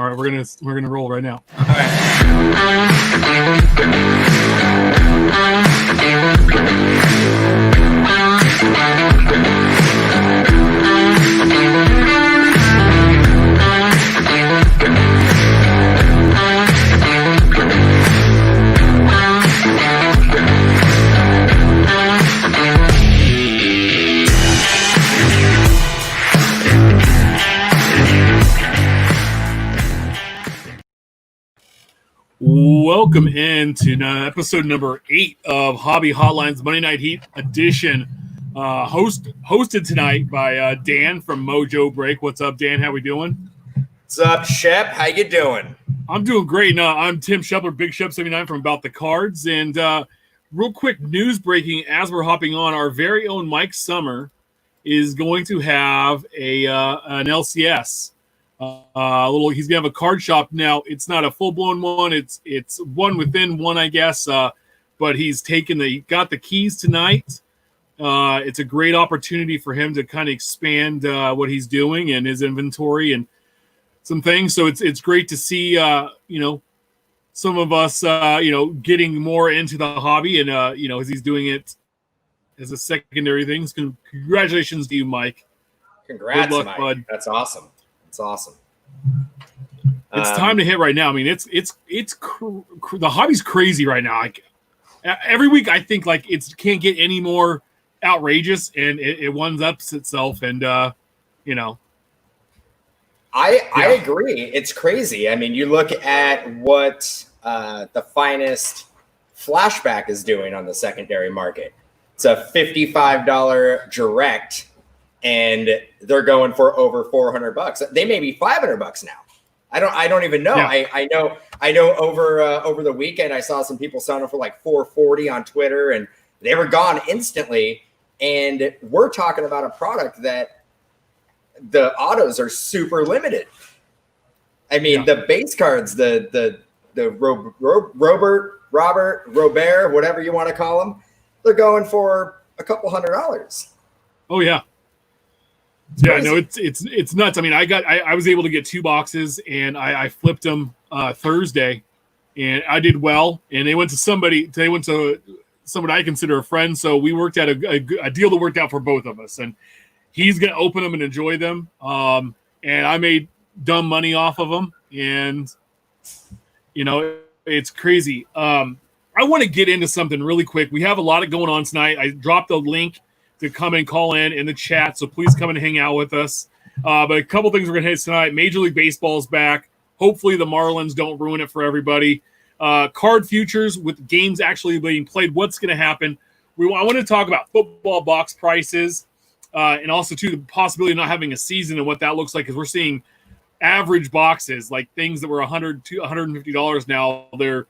All right, we're gonna roll right now. All Welcome into episode number 8 of Hobby Hotline's Monday Night Heat edition. Hosted tonight by Dan from Mojo Break. What's up, Dan? How we doing? What's up, Shep? How you doing? I'm doing great. No, I'm Tim Shepler, Big Shep 79 from About the Cards. And real quick news breaking as we're hopping on, our very own Mike Sommer is going to have an LCS. He's gonna have a card shop now. It's not a full-blown one, it's one within one, I guess, but he's got the keys tonight. It's a great opportunity for him to kind of expand what he's doing and his inventory and some things. So it's great to see some of us getting more into the hobby and as he's doing it as a secondary thing. So congratulations to you, Mike. Congrats, good luck, Mike. bud. That's awesome. It's awesome. It's time to hit right now. I mean, it's the hobby's crazy right now. Like every week, I think like it can't get any more outrageous, and it one ups itself. And I agree. It's crazy. I mean, you look at what the finest flashback is doing on the secondary market. It's a $55 direct. And they're going for over $400. They may be $500 now. I don't even know. Yeah. I know over the weekend I saw some people selling for like $440 on Twitter, and they were gone instantly. And we're talking about a product that the autos are super limited. I mean, the base cards, the Robert, whatever you want to call them, they're going for a couple $100. Oh yeah. Yeah, no, it's nuts. I mean, I was able to get 2 boxes, and I flipped them Thursday, and I did well. And they went to somebody I consider a friend. So we worked out a deal that worked out for both of us. And he's going to open them and enjoy them. And I made dumb money off of them. And it's crazy. I want to get into something really quick. We have a lot going on tonight. I dropped a link to come and call in the chat, so please come and hang out with us. But a couple things we're going to hit tonight. Major League Baseball's back. Hopefully the Marlins don't ruin it for everybody. Card futures with games actually being played. What's going to happen? I want to talk about football box prices and also, too, the possibility of not having a season and what that looks like, because we're seeing average boxes, like things that were $100 to $150 now. They're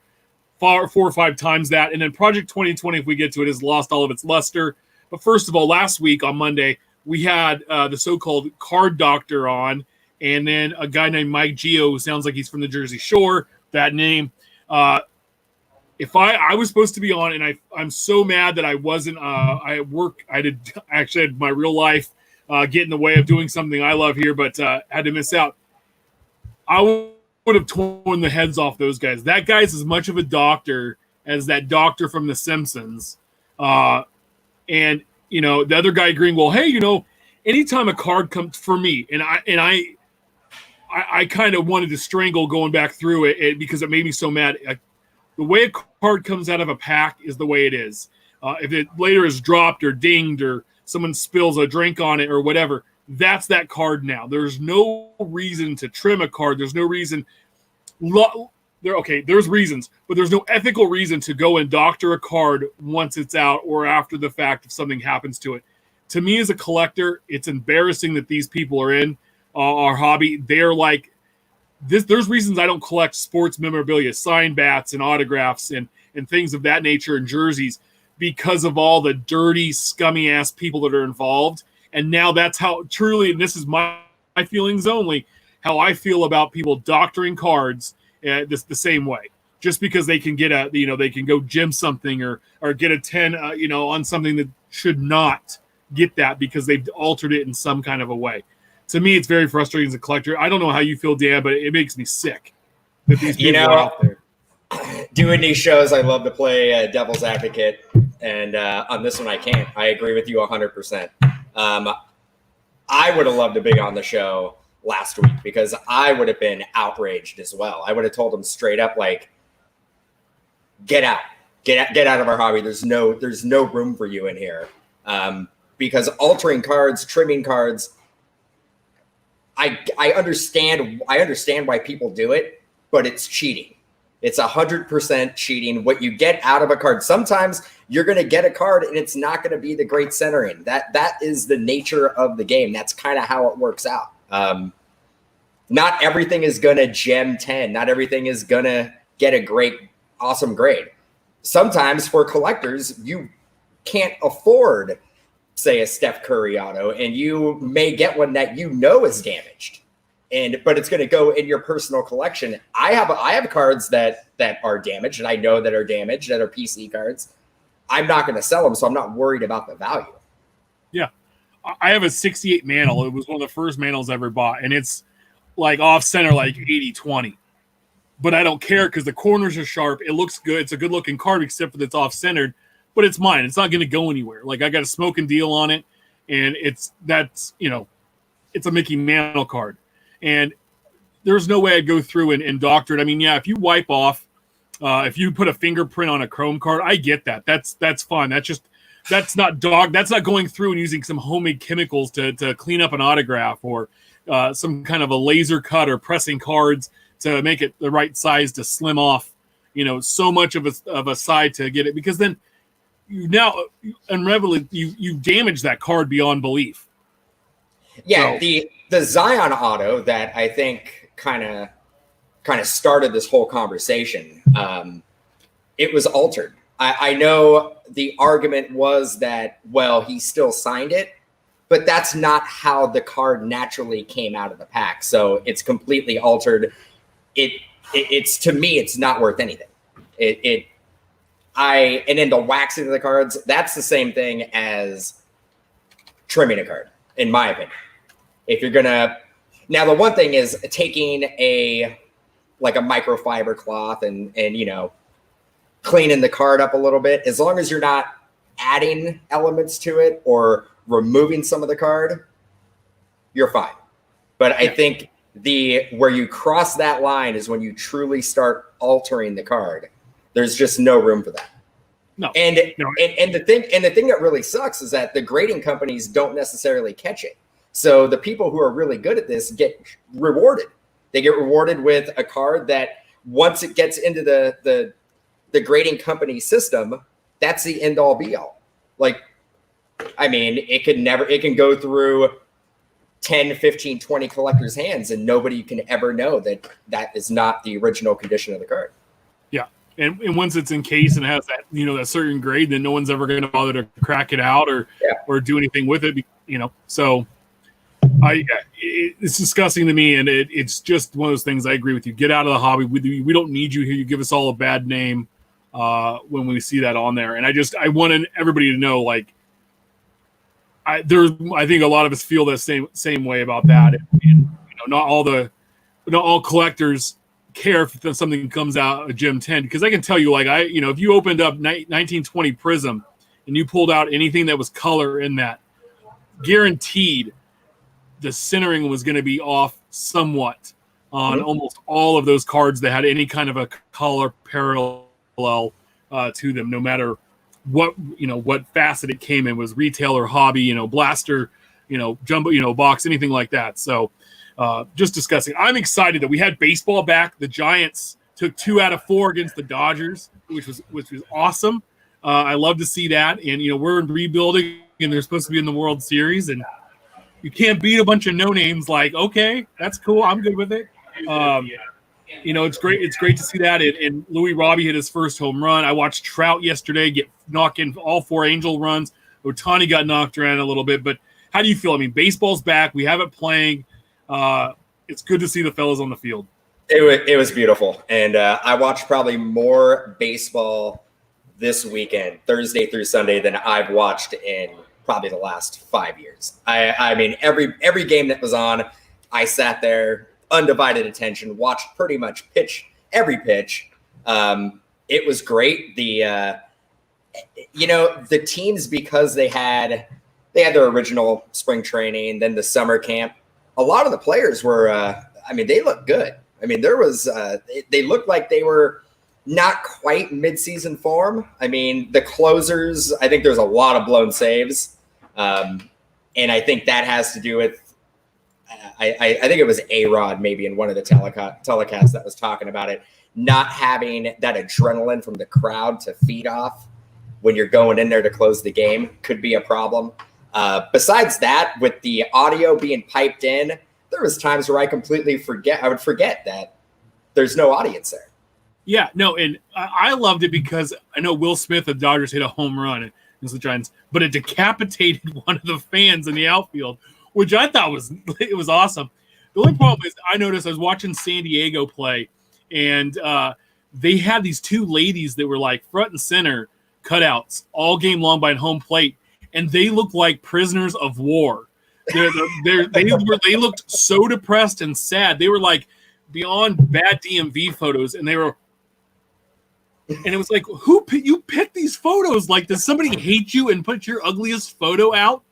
4 or 5 times that. And then Project 2020, if we get to it, has lost all of its luster. But first of all, last week on Monday, we had the so-called card doctor on, and then a guy named Mike Geo, who sounds like he's from the Jersey Shore, that name. If I was supposed to be on, and I'm so mad that I wasn't, I actually had my real life get in the way of doing something I love here, but had to miss out. I would have torn the heads off those guys. That guy's as much of a doctor as that doctor from The Simpsons. And, the other guy agreeing, well, hey, anytime a card comes for me, and I kind of wanted to strangle going back through it because it made me so mad. The way a card comes out of a pack is the way it is. If it later is dropped or dinged or someone spills a drink on it or whatever, that's that card now. There's no reason to trim a card. There's no reason. There's reasons, but there's no ethical reason to go and doctor a card once it's out or after the fact if something happens to it. To me as a collector, it's embarrassing that these people are in our hobby. They're like this. There's reasons I don't collect sports memorabilia, signed bats and autographs and things of that nature and jerseys because of all the dirty, scummy ass people that are involved. And now that's how truly, and this is my feelings only, how I feel about people doctoring cards the same way. Just because they can get they can go gym something or get a 10, on something that should not get that because they've altered it in some kind of a way. to me, it's very frustrating as a collector. I don't know how you feel, Dan, but it makes me sick that these people are out there. Doing these shows, I love to play devil's advocate, and on this one, I can't. I agree with you 100%. I would have loved to be on the show last week because I would have been outraged as well. I would have told him straight up, like, get out of our hobby. There's no room for you in here. Because altering cards, trimming cards, I understand why people do it, but it's cheating. It's 100% cheating. What you get out of a card, sometimes you're going to get a card and it's not going to be the great centering. That is the nature of the game. That's kind of how it works out. Not everything is going to gem 10. Not everything is going to get a great, awesome grade. Sometimes for collectors, you can't afford, say, a Steph Curry auto, and you may get one that you know is damaged. But it's going to go in your personal collection. I have cards that are damaged, and I know that are damaged, that are PC cards. I'm not going to sell them, so I'm not worried about the value. Yeah. I have a 68 mantle. It was one of the first mantles I ever bought, and it's like off center, like 80-20. But I don't care because the corners are sharp. It looks good. It's a good looking card, except for that it's off centered. But it's mine. It's not going to go anywhere. Like, I got a smoking deal on it, and it's a Mickey Mantle card. And there's no way I'd go through and doctor it. I mean, yeah, if you wipe off, if you put a fingerprint on a Chrome card, I get that. That's fine. That's not going through and using some homemade chemicals to clean up an autograph or some kind of a laser cut or pressing cards to make it the right size to slim off, so much of a side to get it, because then you damage that card beyond belief. Yeah, so the Zion auto that I think kind of started this whole conversation, it was altered. I know the argument was that, well, he still signed it, but that's not how the card naturally came out of the pack. So it's completely altered. It's to me, it's not worth anything. And then the waxing of the cards, that's the same thing as trimming a card, in my opinion. If you're now the one thing is taking a microfiber cloth and cleaning the card up a little bit, as long as you're not adding elements to it or removing some of the card, you're fine. But I think where you cross that line is when you truly start altering the card. There's just no room for that. No. And the thing that really sucks is that the grading companies don't necessarily catch it. So the people who are really good at this get rewarded. They get rewarded with a card that once it gets into the grading company system, that's the end all be all. Like, I mean, it can go through 10, 15, 20 collectors' hands and nobody can ever know that is not the original condition of the card. Yeah. And once it's encased and has that, that certain grade, then no one's ever going to bother to crack it out or do anything with it, So it's disgusting to me, and it's just one of those things. I agree with you. Get out of the hobby. We don't need you here. You give us all a bad name when we see that on there. And I wanted everybody to know, like, I think a lot of us feel the same way about that. And not all collectors care if something comes out a Gem 10, because I can tell you, like, if you opened up 1920 Prism and you pulled out anything that was color in that, guaranteed the centering was going to be off somewhat on almost all of those cards that had any kind of a color parallel to them, no matter what facet it came in, was retail or hobby, blaster, jumbo, box, anything like that. So just discussing. I'm excited that we had baseball back. The Giants took 2 out of 4 against the Dodgers, which was awesome. I love to see that. And we're in rebuilding, and they're supposed to be in the World Series, and you can't beat a bunch of no names. Like, okay, that's cool. I'm good with it. It's great. It's great to see that. And Louis Robbie hit his first home run. I watched Trout yesterday knock in all 4 Angel runs. Ohtani got knocked around a little bit. But how do you feel? I mean, baseball's back. We have it playing. It's good to see the fellas on the field. It was beautiful. And I watched probably more baseball this weekend, Thursday through Sunday, than I've watched in probably the last 5 years. I mean, every game that was on, I sat there, undivided attention, watched pretty much every pitch. It was great. The teams, because they had their original spring training, then the summer camp. A lot of the players were, they looked good. I mean, they looked like they were not quite midseason form. I mean, the closers, I think there's a lot of blown saves. And I think that has to do with, I think it was A-Rod maybe in one of the telecasts that was talking about it, not having that adrenaline from the crowd to feed off when you're going in there to close the game could be a problem. Besides that, with the audio being piped in, there was times where I would forget that there's no audience there. Yeah, no, and I loved it because I know Will Smith of Dodgers hit a home run against the Giants, but it decapitated one of the fans in the outfield, which I thought was awesome. The only problem is I noticed I was watching San Diego play, and they had these two ladies that were like front and center cutouts all game long by home plate, and they looked like prisoners of war. They looked so depressed and sad. They were like beyond bad DMV photos, and it was like, you picked these photos? Like, does somebody hate you and put your ugliest photo out?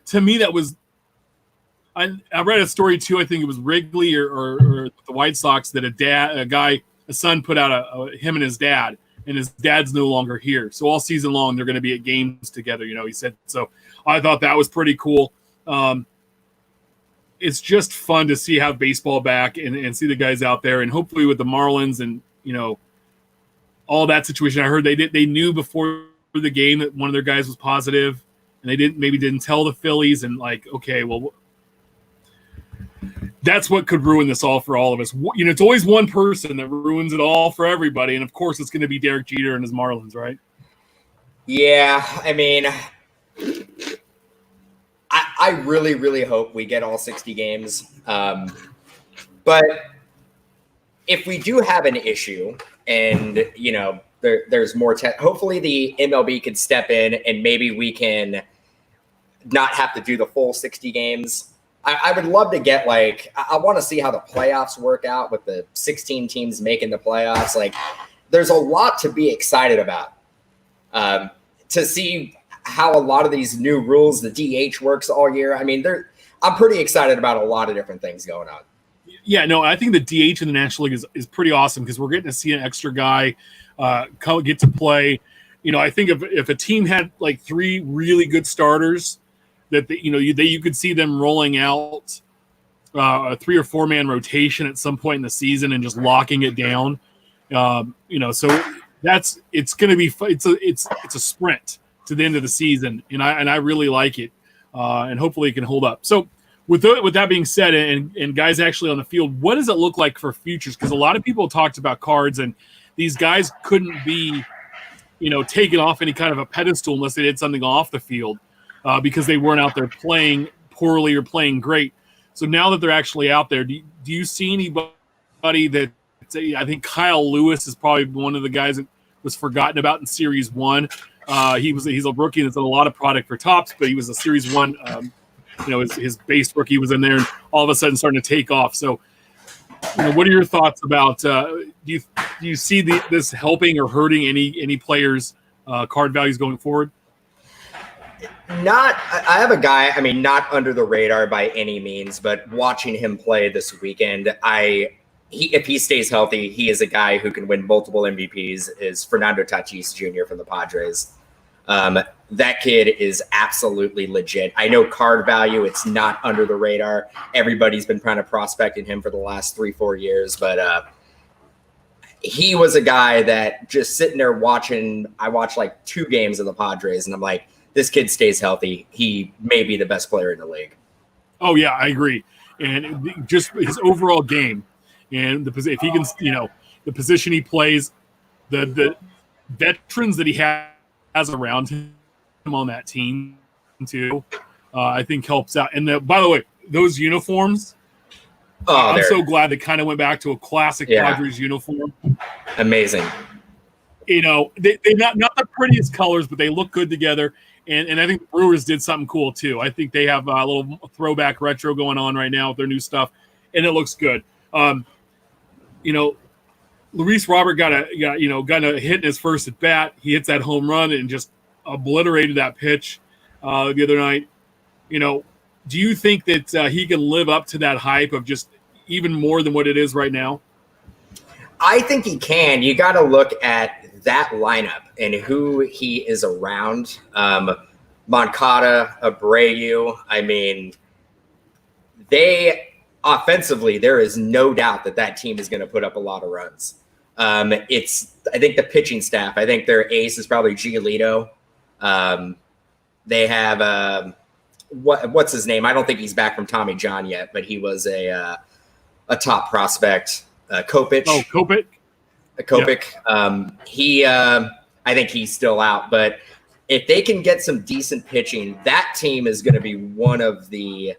To me that was. I read a story too. I think it was Wrigley or the White Sox that a son put out him and his dad, and his dad's no longer here. So all season long they're going to be at games together. He said. So I thought that was pretty cool. It's just fun to see how baseball back and see the guys out there, and hopefully with the Marlins and all that situation. I heard they knew before the game that one of their guys was positive, and they didn't tell the Phillies, and like, okay, well, that's what could ruin this all for all of us. It's always one person that ruins it all for everybody, and of course it's going to be Derek Jeter and his Marlins, right? Yeah, I mean, I really, really hope we get all 60 games. But if we do have an issue and, there's more hopefully the MLB could step in and maybe we can not have to do the full 60 games. I would love to get I want to see how the playoffs work out with the 16 teams making the playoffs. Like, there's a lot to be excited about. To see how a lot of these new rules, the DH works all year. I mean, I'm pretty excited about a lot of different things going on. Yeah, no, I think the DH in the National League is pretty awesome because we're getting to see an extra guy get to play. I think if a team had like three really good starters, that you could see them rolling out a 3 or 4 man rotation at some point in the season and just locking it down. So it's going to be it's a sprint to the end of the season, and I really like it, and hopefully it can hold up. So with that being said, and guys actually on the field, what does it look like for futures? Because a lot of people talked about cards, and these guys couldn't be taken off any kind of a pedestal unless they did something off the field. Because they weren't out there playing poorly or playing great. So now that they're actually out there, do you see anybody that I think Kyle Lewis is probably one of the guys that was forgotten about in Series 1. He's a rookie that's done a lot of product for Topps, but he was a Series 1. His base rookie was in there, and all of a sudden starting to take off. So, what are your thoughts about? Do you see this helping or hurting any players' card values going forward? I have a guy, not under the radar by any means, but watching him play this weekend, if he stays healthy, he is a guy who can win multiple MVPs, is Fernando Tatis Jr. from the Padres. That kid is absolutely legit. I know card value, it's not under the radar. Everybody's been kind of prospecting him for the last 3-4 years, but he was a guy that just sitting there watching, I watched like 2 games of the Padres, and I'm like, this kid stays healthy, he may be the best player in the league. Oh yeah, I agree. And just his overall game and if he can, the position he plays, the veterans that he has around him on that team too, I think helps out. And by the way, those uniforms, I'm so glad they kind of went back to a classic Padres uniform. Amazing. They not the prettiest colors, but they look good together. And I think the Brewers did something cool too. I think they have a little throwback retro going on right now with their new stuff, and it looks good. Luis Robert got a hit in his first at bat. He hits that home run and just obliterated that pitch the other night. Do you think that he can live up to that hype of just even more than what it is right now? I think he can. You got to look at that lineup and who he is around. Moncada, Abreu. I mean, offensively, there is no doubt that team is going to put up a lot of runs. I think the pitching staff, I think their ace is probably Giolito. They have what's his name? I don't think he's back from Tommy John yet, but he was a top prospect. Kopech. Oh, Kopech. Kopech. I think he's still out, but if they can get some decent pitching, that team is going to be one of the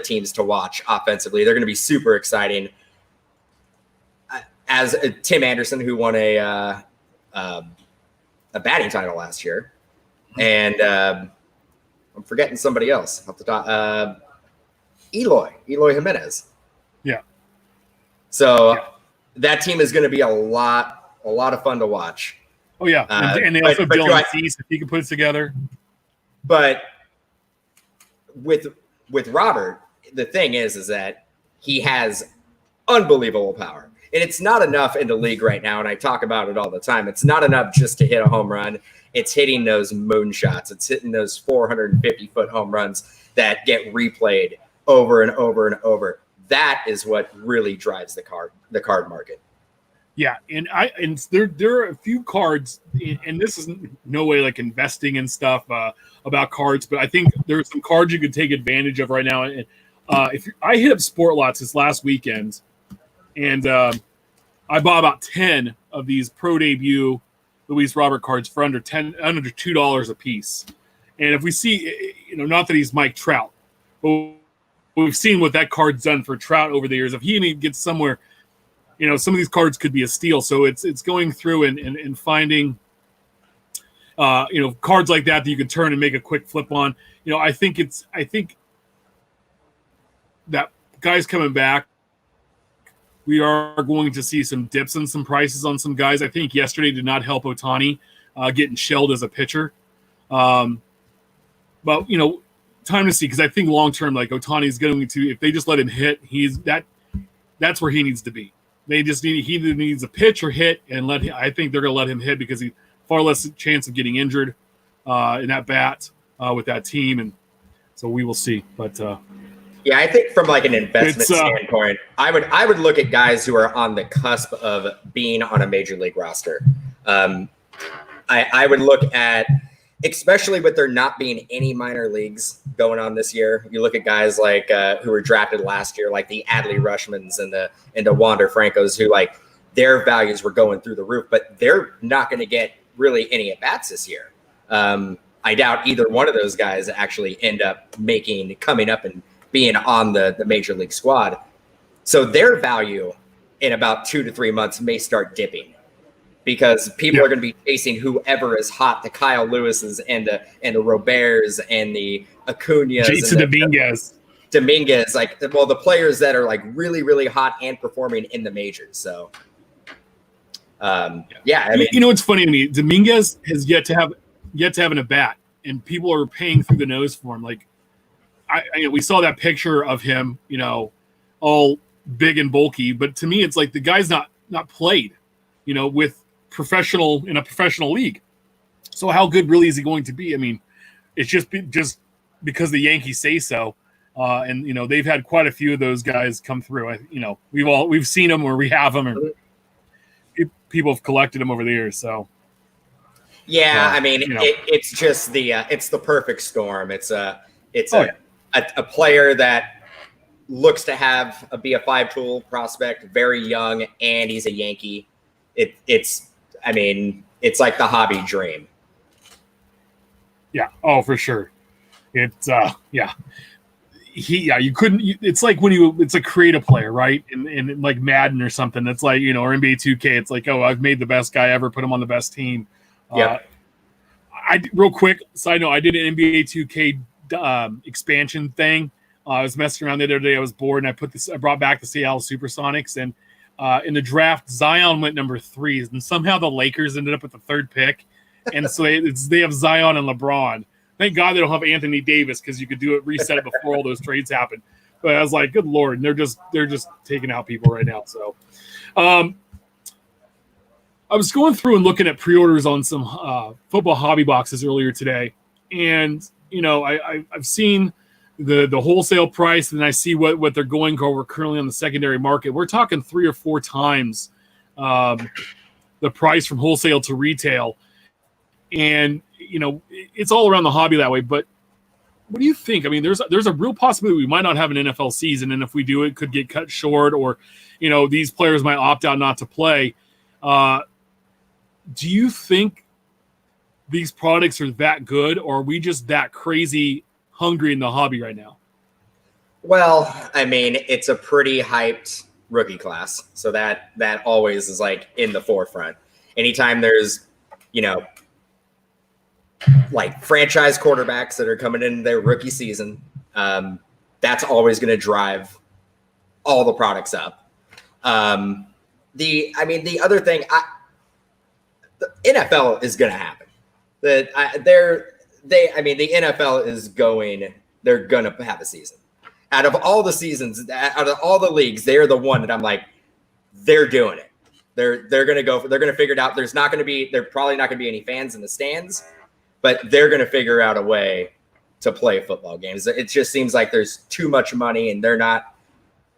teams to watch offensively. They're going to be super exciting. As Tim Anderson, who won a batting title last year, and I'm forgetting somebody else off the top. Eloy Jimenez. Yeah. So that team is going to be a lot of fun to watch. Oh yeah, and they also Dylan Cease, if he can put it together. But with Robert, the thing is that he has unbelievable power. And it's not enough in the league right now, and I talk about it all the time. It's not enough just to hit a home run. It's hitting those moon shots. It's hitting those 450-foot home runs that get replayed over and over and over. That is what really drives the card market. Yeah, and there are a few cards, and this is no way like investing and stuff about cards, but I think there's some cards you could take advantage of right now. And I hit up Sport Lots this last weekend, and I bought about 10 of these pro debut Luis Robert cards for under $2 a piece. And if we see, not that he's Mike Trout, but we've seen what that card's done for Trout over the years. If he gets somewhere, some of these cards could be a steal. So it's going through and finding, cards like that you can turn and make a quick flip on. I think that guys coming back, we are going to see some dips in some prices on some guys. I think yesterday did not help Ohtani getting shelled as a pitcher. But, time to see, because I think long-term, like Ohtani is going to, if they just let him hit, that's where he needs to be. He either needs a pitch or hit, and I think they're going to let him hit because he's far less chance of getting injured in that bat with that team. And so we will see. But yeah, I think from like an investment standpoint, I would look at guys who are on the cusp of being on a major league roster. I would look at, especially with there not being any minor leagues going on this year, you look at guys like who were drafted last year, like the Adley Rushmans and the Wander Francos, who like their values were going through the roof, but they're not going to get really any at bats this year. I doubt either one of those guys actually end up coming up and being on the major league squad. So their value in about 2 to 3 months may start dipping, because people are going to be chasing whoever is hot, the Kyle Lewis's and the Roberts and the Acuñas. Jason Dominguez, the players that are like really, really hot and performing in the majors. So, I mean, it's funny to me. Dominguez has yet to have an at bat, and people are paying through the nose for him. Like, we saw that picture of him, all big and bulky, but to me, it's like the guy's not played, with in a professional league. So how good really is he going to be? I mean, it's just because the Yankees say so. And they've had quite a few of those guys come through. We've seen them where we have them, and people have collected them over the years. So I mean, it's just it's the perfect storm. It's a player that looks to be a 5-tool prospect, very young, and he's a Yankee. It's like the hobby dream. Yeah. Oh, for sure. It's you couldn't. It's like it's a creative player, right? In like Madden or something. It's like or NBA 2K. It's like, oh, I've made the best guy ever, put him on the best team. Yeah. Real quick side note, I did an NBA 2K expansion thing. I was messing around the other day. I was bored, and I brought back the Seattle SuperSonics, and in the draft, Zion went number 3, and somehow the Lakers ended up with the 3rd pick, and so they have Zion and LeBron. Thank God they don't have Anthony Davis, because you could reset it before all those trades happened. But I was like, good Lord, and they're just taking out people right now. So, I was going through and looking at pre-orders on some football hobby boxes earlier today, and I've seen the wholesale price, and I see what they're going over currently on the secondary market. We're talking 3 or 4 times the price from wholesale to retail, and it's all around the hobby that way. But what do you think? I mean, there's a real possibility we might not have an NFL season, and if we do, it could get cut short, or these players might opt out not to play. Do you think these products are that good, or are we just that crazy hungry in the hobby right now? Well, I mean, it's a pretty hyped rookie class, so that always is like in the forefront. Anytime there's, like franchise quarterbacks that are coming in their rookie season, that's always going to drive all the products up. The other thing, the NFL is going to happen. The NFL is they're going to have a season. Out of all the seasons, out of all the leagues, they're the one that I'm like, they're doing it. They're going to figure it out. There's probably not going to be any fans in the stands, but they're going to figure out a way to play football games. It just seems like there's too much money, and they're not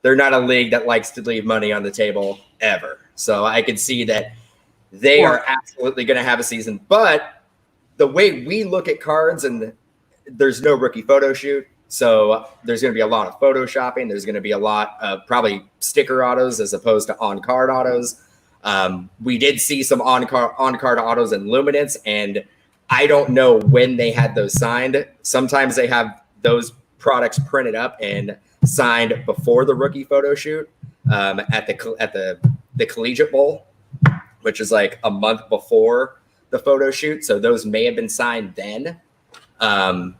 a league that likes to leave money on the table ever. So I can see that they are absolutely going to have a season. But the way we look at cards, and there's no rookie photo shoot, so there's going to be a lot of photoshopping. There's going to be a lot of probably sticker autos as opposed to on-card autos. We did see some on-card autos and luminance, and I don't know when they had those signed. Sometimes they have those products printed up and signed before the rookie photo shoot at the Collegiate Bowl, which is like a month before the photo shoot. So those may have been signed then. I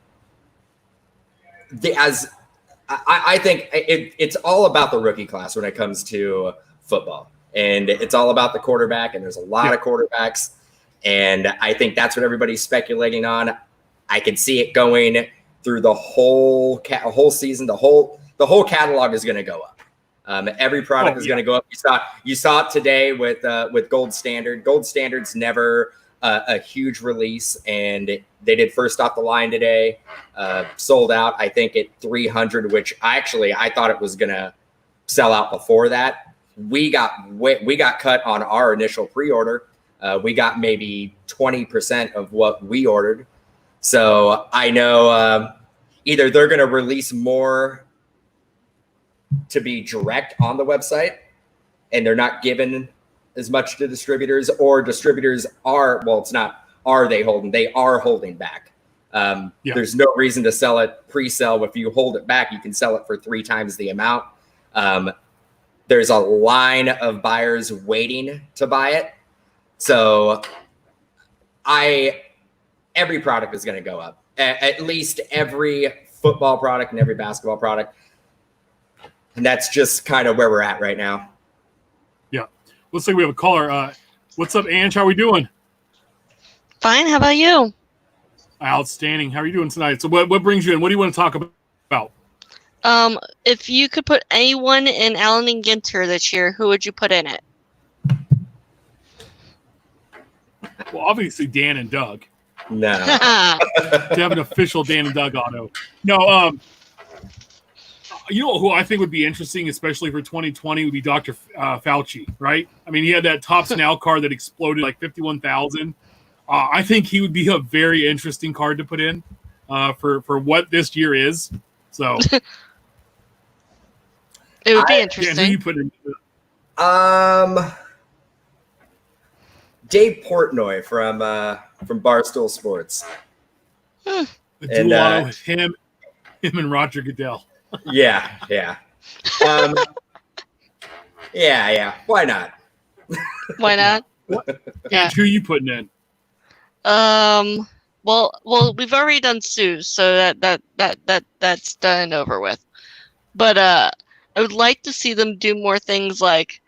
think it's all about the rookie class when it comes to football, and it's all about the quarterback. And there's a lot of quarterbacks, and I think that's what everybody's speculating on. I can see it going through the whole season. The whole catalog is going to go up. Every product is going to go up. You saw it today with Gold Standard. Gold Standard's never a huge release, and they did first off the line today. Sold out, I think, at 300, which I thought it was going to sell out before that. We got cut on our initial pre-order. We got maybe 20% of what we ordered. So I know either they're going to release more to be direct on the website, and they're not given as much to distributors, or distributors are holding back. There's no reason to sell it pre-sell. If you hold it back, you can sell it for 3 times the amount. There's a line of buyers waiting to buy it. So every product is going to go up, at least every football product and every basketball product. And that's just kind of where we're at right now. Yeah. Looks like we have a caller. What's up, Ange? How are we doing? Fine. How about you? Outstanding. How are you doing tonight? So what brings you in? What do you want to talk about? If you could put anyone in Allen and Ginter this year, who would you put in it? Well, obviously Dan and Doug. No. To have an official Dan and Doug auto. No, you know who I think would be interesting, especially for 2020, would be Dr. Fauci, right? I mean, he had that Topps Now card that exploded like 51,000. I think he would be a very interesting card to put in for what this year is. So it would be interesting. Dan, who you put in? Dave Portnoy from Barstool Sports. The duo with him and Roger Goodell. Yeah. Yeah. Why not? Why not? Yeah. Who you putting in? Well, we've already done Sue's, so that's done and over with. But I would like to see them do more things like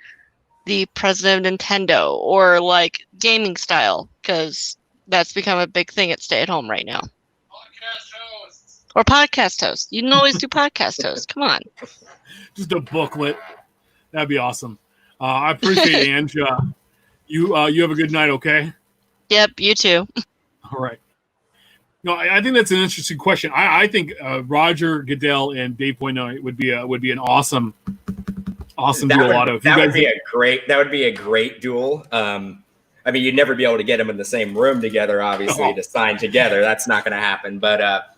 the president of Nintendo or like gaming style, because that's become a big thing at Stay at Home right now. Or podcast host. You can always do podcast host. Come on. Just a booklet. That'd be awesome. I appreciate it, Ange. You have a good night, okay? Yep, you too. All right. No, I think that's an interesting question. I think Roger Goodell and Dave Pointo would be an awesome dual auto. That would be a great duel. I mean, you'd never be able to get them in the same room together, obviously, to sign together. That's not going to happen. But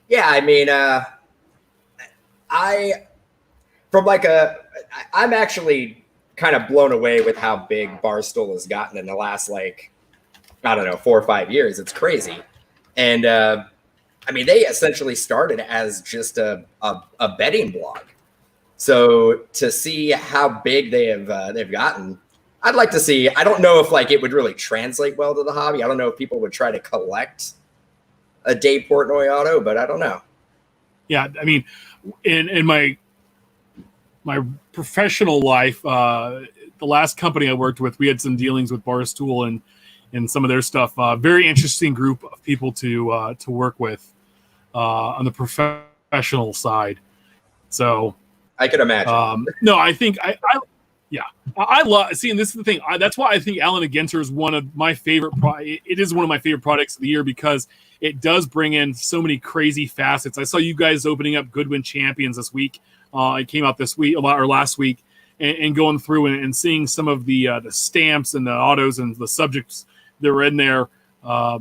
yeah, I mean, I'm actually kind of blown away with how big Barstool has gotten in the last, 4 or 5 years. It's crazy. And I mean, they essentially started as just a betting blog. So to see how big they've gotten, I'd like to see. I don't know if it would really translate well to the hobby. I don't know if people would try to collect a Dave Portnoy auto, but I don't know. Yeah, I mean, in my professional life, the last company I worked with, we had some dealings with Barstool and some of their stuff. Very interesting group of people to work with on the professional side. So I could imagine. No, I think I love seeing. This is the thing. That's why I think Allen & Ginter is one of my favorite. It is one of my favorite products of the year because it does bring in so many crazy facets. I saw you guys opening up Goodwin Champions this week. It came out this week or last week, and going through and seeing some of the stamps and the autos and the subjects that were in there. I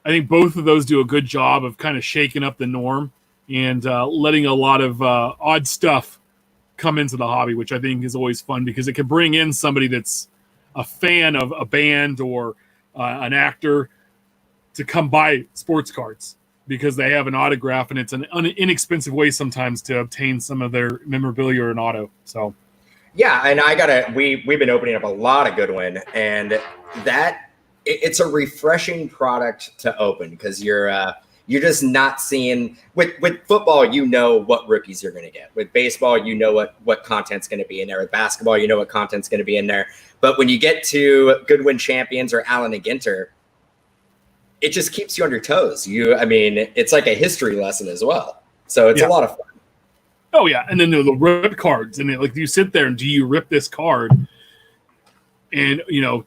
think both of those do a good job of kind of shaking up the norm and letting a lot of odd stuff come into the hobby, which I think is always fun because it can bring in somebody that's a fan of a band or an actor to come buy sports cards because they have an autograph, and it's an inexpensive way sometimes to obtain some of their memorabilia or an auto. So, yeah, and we've been opening up a lot of Goodwin, and it's a refreshing product to open because you're just not seeing with football, you know what rookies you're going to get. With baseball, you know what content's going to be in there. With basketball, you know what content's going to be in there. But when you get to Goodwin Champions or Allen & Ginter, it just keeps you on your toes. It's like a history lesson as well. So it's a lot of fun. Oh yeah, and then the rip cards, and you sit there and do you rip this card? And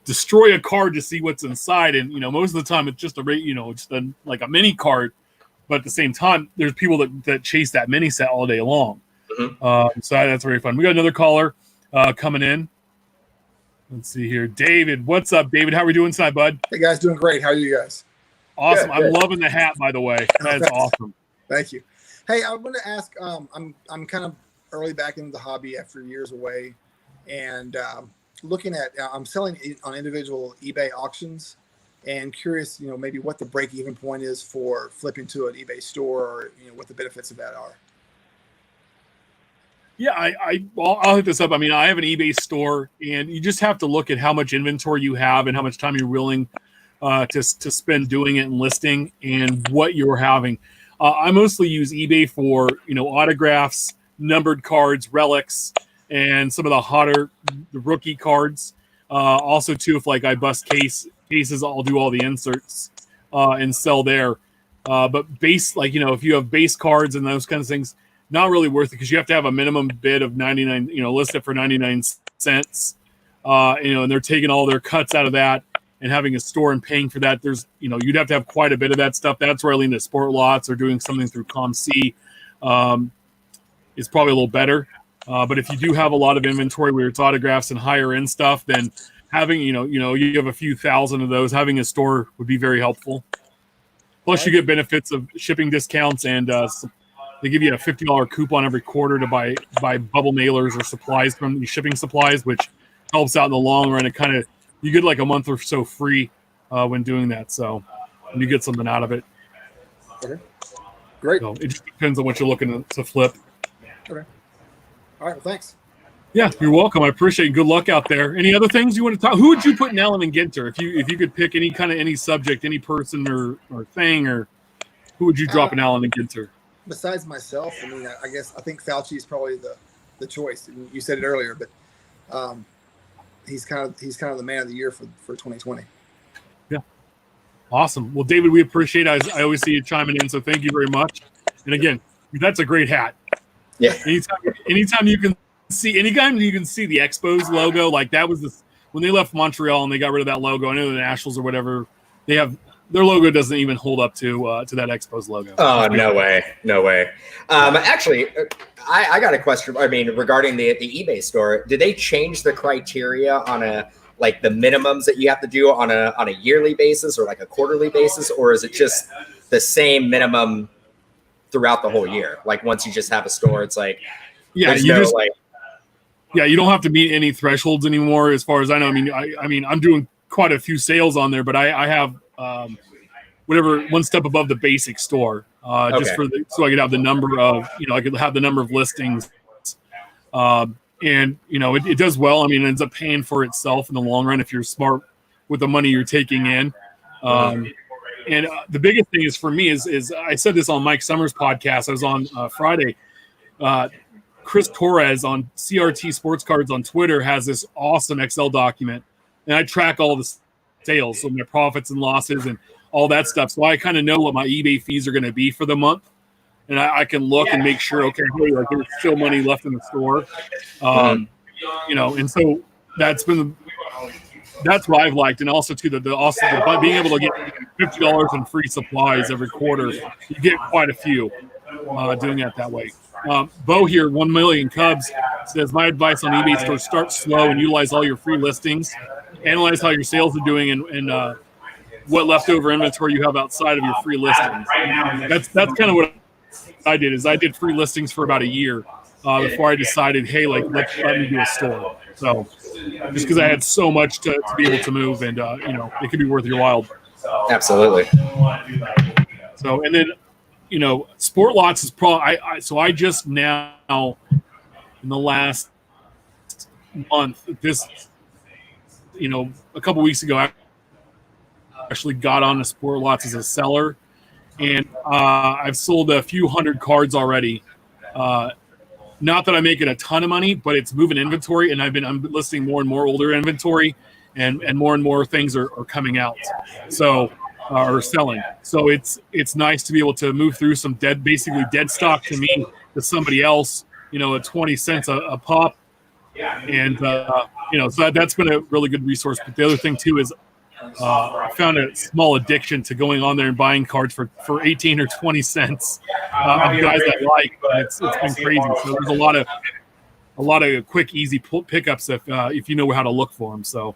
destroy a card to see what's inside, and most of the time it's just like a mini card, but at the same time there's people that chase that mini set all day long. Mm-hmm. So that's very fun. We got another caller coming in. Let's see here, David. What's up, David? How are we doing tonight, bud? Hey guys, doing great. How are you guys? Awesome. Good. I'm loving the hat, by the way. That is awesome. Thank you. Hey, I want to ask. I'm kind of early back into the hobby after years away, and looking at I'm selling on individual eBay auctions and curious, maybe what the break-even point is for flipping to an eBay store, or what the benefits of that are. Yeah, I'll hit this up. I mean, I have an eBay store, and you just have to look at how much inventory you have and how much time you're willing to spend doing it and listing and what you're having. I mostly use eBay for autographs, numbered cards, relics, and some of the rookie cards. Also, too, if I bust cases, I'll do all the inserts and sell there. But if you have base cards and those kinds of things, not really worth it because you have to have a minimum bid of 99. List it for 99 cents. And they're taking all their cuts out of that and having a store and paying for that. There's you'd have to have quite a bit of that stuff. That's where I lean to Sport Lots or doing something through ComC is probably a little better. But if you do have a lot of inventory where it's autographs and higher end stuff, then having, you have a few thousand of those, having a store would be very helpful. Plus you get benefits of shipping discounts, and they give you a $50 coupon every quarter to buy bubble mailers or supplies from the shipping supplies, which helps out in the long run. You get like a month or so free when doing that. So you get something out of it. Okay. Great. So it just depends on what you're looking to flip. Okay. All right. Well, thanks. Yeah, you're welcome. I appreciate it. Good luck out there. Any other things you want to talk? Who would you put in Allen and Ginter if you could pick any subject, any person or thing, or who would you drop in Allen and Ginter? Besides myself, I mean, I think Fauci is probably the choice. And you said it earlier, but he's kind of the man of the year for 2020. Yeah, awesome. Well, David, we appreciate it. I always see you chiming in, so thank you very much. And again, that's a great hat. Yeah. Anytime you can see the Expos logo, like that was when they left Montreal and they got rid of that logo. I know the Nationals or whatever, they have their logo doesn't even hold up to that Expos logo. Oh, no way. Actually, I got a question. I mean, regarding the eBay store, did they change the criteria on the minimums that you have to do on a yearly basis or like a quarterly basis, or is it just the same minimum throughout the whole year? Like once you just have a store, it's like you don't have to meet any thresholds anymore, as far as I know. I mean, I'm doing quite a few sales on there, but I have whatever one step above the basic store, just so I could have the number of I could have the number of listings, and it does well. I mean, it ends up paying for itself in the long run if you're smart with the money you're taking in. And the biggest thing is for me is I said this on Mike Summers' podcast. I was on Friday. Chris Torres on CRT Sports Cards on Twitter has this awesome Excel document, and I track all the sales, so my profits and losses and all that stuff. So I kind of know what my eBay fees are going to be for the month, and I can look and make sure, okay, hey, like there's still money left in the store, and so that's what I've liked, and also too the being able to get $50 in free supplies every quarter. You get quite a few doing it that way. Bo here, 1 million Cubs, says, my advice on eBay stores: start slow and utilize all your free listings. Analyze how your sales are doing and what leftover inventory you have outside of your free listings. That's kind of what I did. Is I did free listings for about a year before I decided, hey, let me do a store. So just because I had so much to be able to move, and it could be worth your while. Absolutely. So and then. Sport Lots is probably so I just now in the last month, a couple weeks ago, I actually got on the Sport Lots as a seller, and I've sold a few hundred cards already. Not that I'm making a ton of money, but it's moving inventory, and I'm listing more and more older inventory, and more things are coming out. So. Or selling. So it's nice to be able to move through some basically dead stock to me to somebody else, at 20 cents a pop. And, so that's been a really good resource. But the other thing too is I found a small addiction to going on there and buying cards for 18 or 20 cents of guys I like. It's been crazy. So there's a lot of quick, easy pickups if you know how to look for them. So.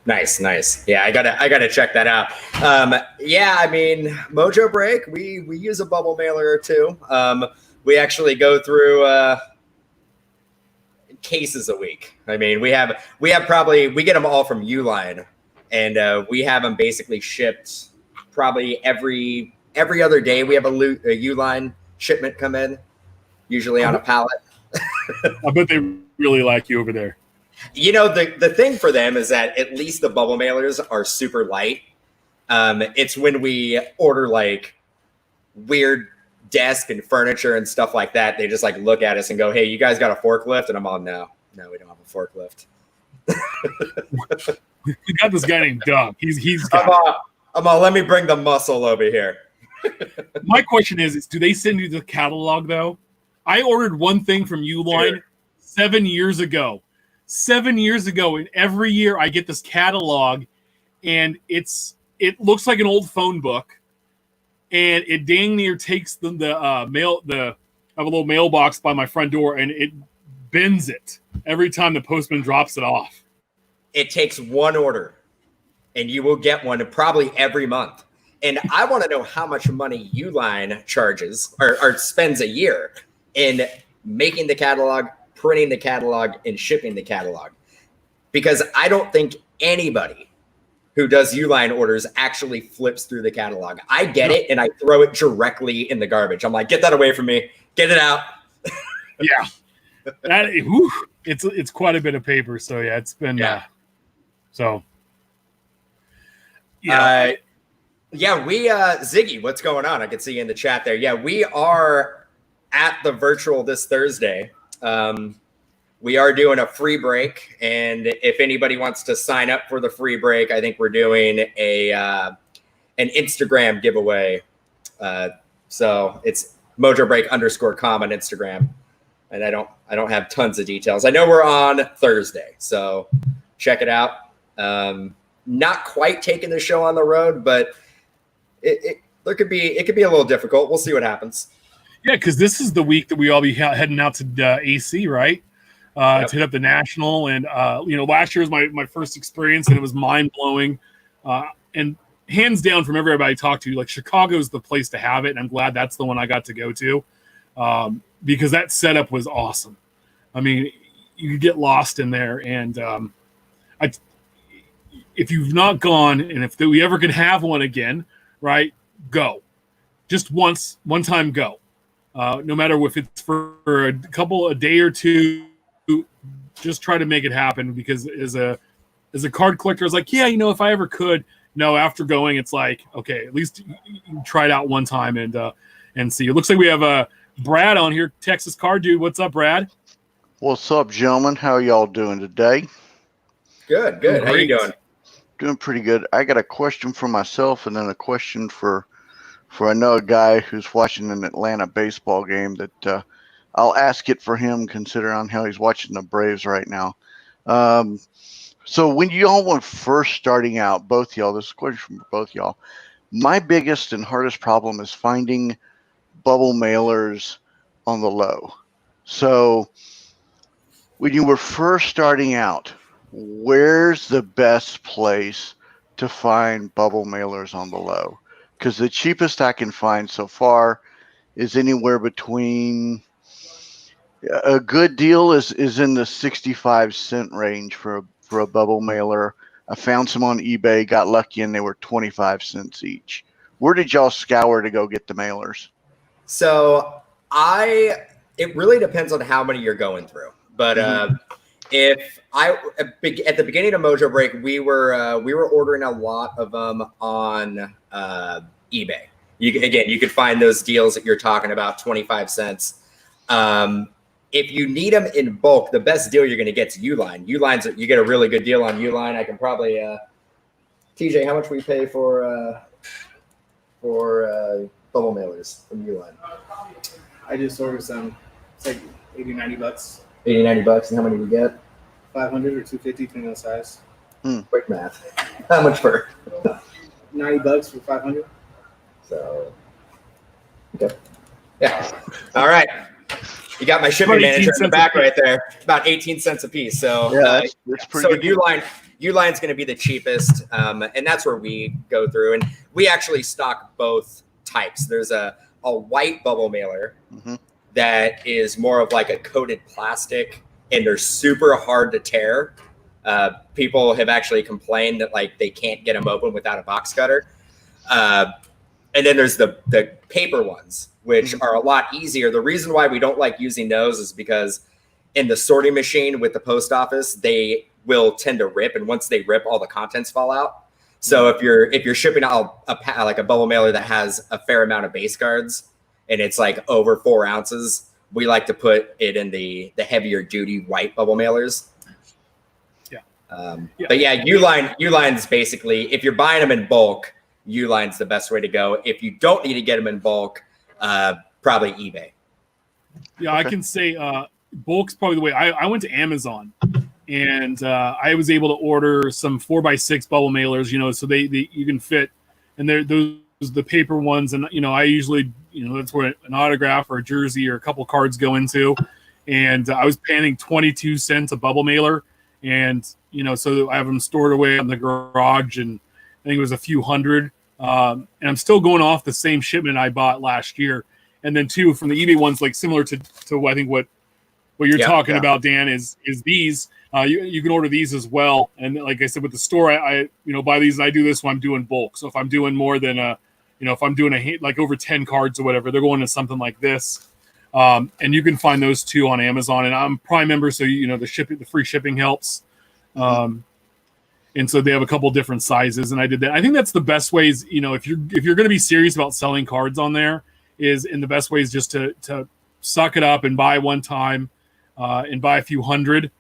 Nice. Yeah, I gotta check that out. I mean, Mojo Break, we use a bubble mailer or two. We actually go through cases a week. I mean, we get them all from Uline, and we have them basically shipped probably every other day. We have a Uline shipment come in, usually on a pallet. I bet they really like you over there. The thing for them is that at least the bubble mailers are super light. It's when we order like weird desk and furniture and stuff like that, they just like look at us and go, hey, you guys got a forklift? And I'm all, no, we don't have a forklift. We got this guy named Doug. I'm all, let me bring the muscle over here. My question is do they send you the catalog though? I ordered one thing from Uline 7 years ago. 7 years ago, and every year I get this catalog, and it looks like an old phone book, and it dang near takes the mail. I have a little mailbox by my front door, and it bends it every time the postman drops it off. It takes one order, and you will get one probably every month. And I want to know how much money Uline charges or spends a year in making the catalog, printing the catalog, and shipping the catalog, because I don't think anybody who does Uline orders actually flips through the catalog. I get it, and I throw it directly in the garbage. I'm like, get that away from me. Get it out. Yeah. It's quite a bit of paper. So yeah, it's been so. Yeah. We Ziggy, what's going on? I can see you in the chat there. Yeah, we are at the virtual this Thursday. We are doing a free break, and if anybody wants to sign up for the free break, I think we're doing an Instagram giveaway. So it's MojoBreak_com on Instagram, and I don't have tons of details. I know we're on Thursday, so check it out. Not quite taking the show on the road, but it could be a little difficult. We'll see what happens. Yeah, because this is the week that we all be heading out to AC, right? To hit up the National, and last year was my first experience, and it was mind blowing. And hands down, from everybody I talked to, like Chicago is the place to have it, and I'm glad that's the one I got to go to, because that setup was awesome. I mean, you could get lost in there, and if you've not gone, and if we ever can have one again, right, go. Just one time go. No matter if it's for a day or two, just try to make it happen, because as a card collector, it's like, if I ever could. No, after going, it's like, okay, at least you try it out one time and see. It looks like we have Brad on here, Texas Card Dude. What's up, Brad? What's up, gentlemen? How are y'all doing today? Good. How you doing? Doing pretty good. I got a question for myself, and then a question for another guy who's watching an Atlanta baseball game that I'll ask it for him, considering how he's watching the Braves right now. So when y'all were first starting out, both y'all, this is a question for both y'all, my biggest and hardest problem is finding bubble mailers on the low. So when you were first starting out, where's the best place to find bubble mailers on the low? Because the cheapest I can find so far is anywhere between a good deal is in the 65-cent range for a bubble mailer. I found some on eBay, got lucky, and they were 25 cents each. Where did y'all scour to go get the mailers? So it really depends on how many you're going through. But at the beginning of Mojo Break, we were ordering a lot of them on eBay. You could find those deals that you're talking about, 25 cents. If you need them in bulk, the best deal you're going to get is Uline. You get a really good deal on Uline. I can probably TJ, how much we pay for bubble mailers from Uline? I just ordered some. It's like $80-90. $80-90, and how many do we get? 500 or 250, depending on the size. Quick math. How much for? $90 for 500. So, okay. Yeah. All right. You got my shipping manager in the back right there. About 18 cents a piece. So, that's pretty good. Uline's going to be the cheapest, and that's where we go through. And we actually stock both types. There's a white bubble mailer that is more of like a coated plastic, and they're super hard to tear. People have actually complained that like they can't get them open without a box cutter. And then there's the paper ones, which are a lot easier. The reason why we don't like using those is because in the sorting machine with the post office, they will tend to rip, and once they rip, all the contents fall out. So if you're shipping out like a bubble mailer that has a fair amount of base cards and it's like over 4 ounces, we like to put it in the heavier duty white bubble mailers. But yeah, Uline's basically, if you're buying them in bulk, Uline's the best way to go. If you don't need to get them in bulk, probably eBay. Yeah, I can say bulk's probably the way. I went to Amazon, and I was able to order some 4x6 bubble mailers. So they you can fit, and those the paper ones, and I usually that's where an autograph or a jersey or a couple cards go into, and I was paying 22 cents a bubble mailer, and so I have them stored away in the garage, and I think it was a few hundred. And I'm still going off the same shipment I bought last year. And then too, from the eBay ones, like similar to I think what you're talking about, Dan, is these. You can order these as well. And like I said, with the store, I buy these and I do this when I'm doing bulk. So if I'm doing more than if I'm doing like over 10 cards or whatever, they're going to something like this. And you can find those two on Amazon. And I'm Prime member, so the free shipping helps. And so they have a couple different sizes, and I did that. I think that's the best ways. If you're going to be serious about selling cards on there, the best way is just to suck it up and buy one time, and buy a few hundred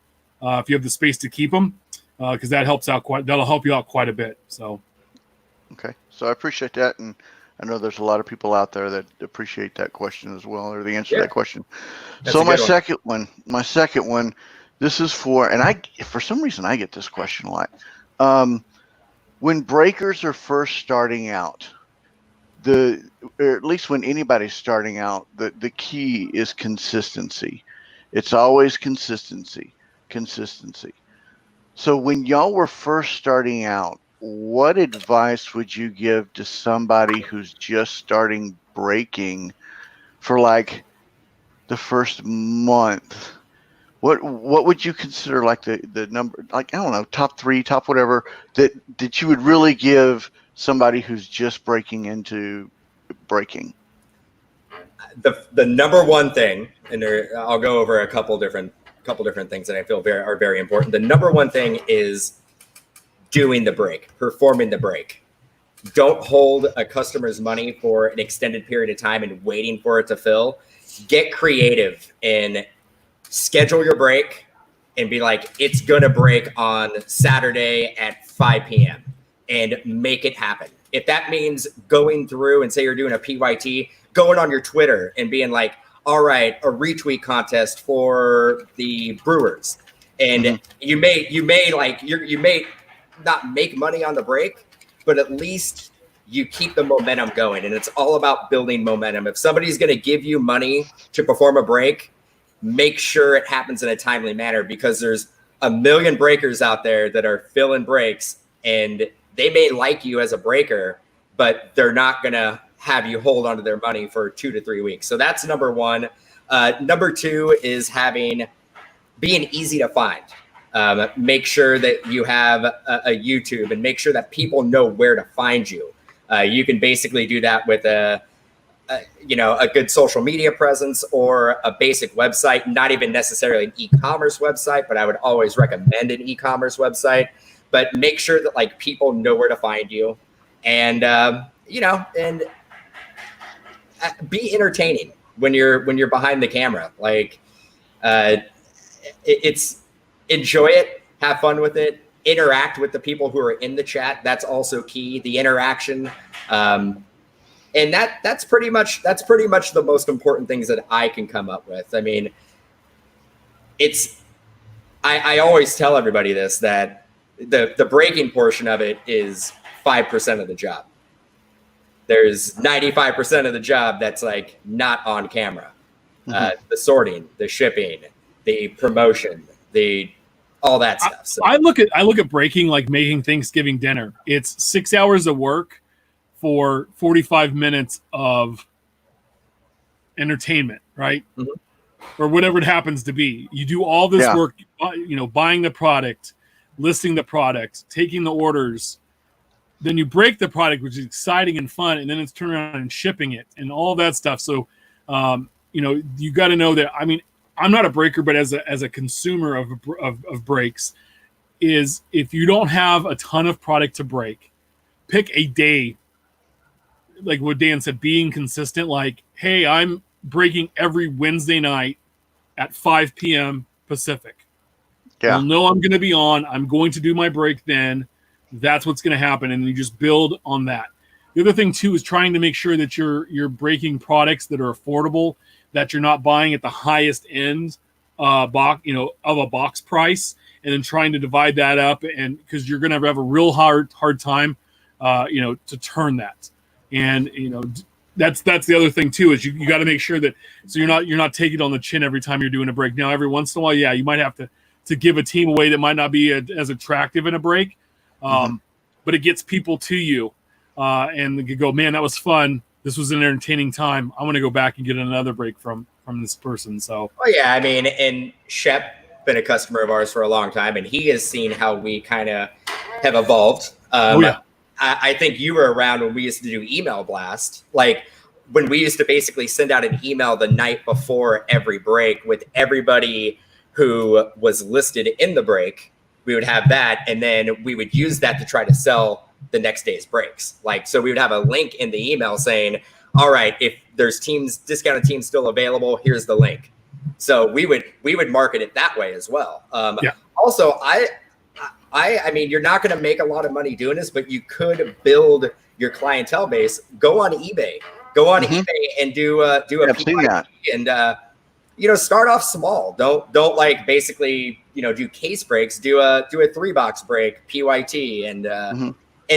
if you have the space to keep them, because that'll help you out quite a bit. So. Okay, so I appreciate that, and I know there's a lot of people out there that appreciate that question as well, or the answer to that question. That's so my second one, this is for some reason I get this question a lot. When breakers are first starting out, or at least when anybody's starting out, the key is consistency. It's always consistency. So when y'all were first starting out, what advice would you give to somebody who's just starting breaking for like the first month? What would you consider like the number, like, I don't know, top 3, top whatever that you would really give somebody who's just breaking into breaking? The number one thing, and I'll go over a couple different things that I feel are very important. The number one thing is doing the break, performing the break. Don't hold a customer's money for an extended period of time and waiting for it to fill. Get creative and schedule your break and be like, it's going to break on Saturday at 5 p.m. and make it happen. If that means going through and say you're doing a PYT, going on your Twitter and being like, all right, a retweet contest for the Brewers. And you may not make money on the break, but at least you keep the momentum going. And it's all about building momentum. If somebody's going to give you money to perform a break, make sure it happens in a timely manner, because there's a million breakers out there that are filling breaks, and they may like you as a breaker, but they're not going to have you hold onto their money for 2 to 3 weeks. So that's number one. Number two is being easy to find. Make sure that you have a YouTube, and make sure that people know where to find you. You can basically do that with a good social media presence or a basic website, not even necessarily an e-commerce website, but I would always recommend an e-commerce website. But make sure that like people know where to find you, and and be entertaining when you're behind the camera. Like it's enjoy it, have fun with it, interact with the people who are in the chat. That's also key. The interaction. And that's pretty much the most important things that I can come up with. I mean, I always tell everybody this, that the breaking portion of it is 5% of the job. There's 95% of the job that's like not on camera. The sorting, the shipping, the promotion, all that stuff. So I look at breaking like making Thanksgiving dinner. It's 6 hours of work for 45 minutes of entertainment, right? Or whatever it happens to be. You do all this work, buying the product, listing the product, taking the orders. Then you break the product, which is exciting and fun, and then it's turning around and shipping it and all that stuff. So, you got to know that. I mean, I'm not a breaker, but as a consumer of breaks, is if you don't have a ton of product to break, pick a day. Like what Dan said, being consistent. Like, hey, I'm breaking every Wednesday night at 5 p.m. Pacific. Yeah. You'll know I'm going to be on. I'm going to do my break then. That's what's going to happen, and you just build on that. The other thing too is trying to make sure that you're breaking products that are affordable, that you're not buying at the highest end box, of a box price, and then trying to divide that up, and because you're going to have a real hard time, to turn that. And that's the other thing too, is you got to make sure that so you're not taking it on the chin every time you're doing a break. Now every once in a while, you might have to give a team away that might not be as attractive in a break. But it gets people to you, and you go, man, that was fun. This was an entertaining time. I'm going to go back and get another break from this person. So, I mean, and Shep been a customer of ours for a long time, and he has seen how we kind of have evolved. I think you were around when we used to do email blast. Like when we used to basically send out an email the night before every break with everybody who was listed in the break, we would have that. And then we would use that to try to sell the next day's breaks. Like, so we would have a link in the email saying, all right, if there's discounted teams still available, here's the link. So we would market it that way as well. Also, I mean, you're not going to make a lot of money doing this, but you could build your clientele base. Go on eBay. Go on eBay and do a PYT and start off small. Don't like basically do case breaks. Do a 3-box break PYT and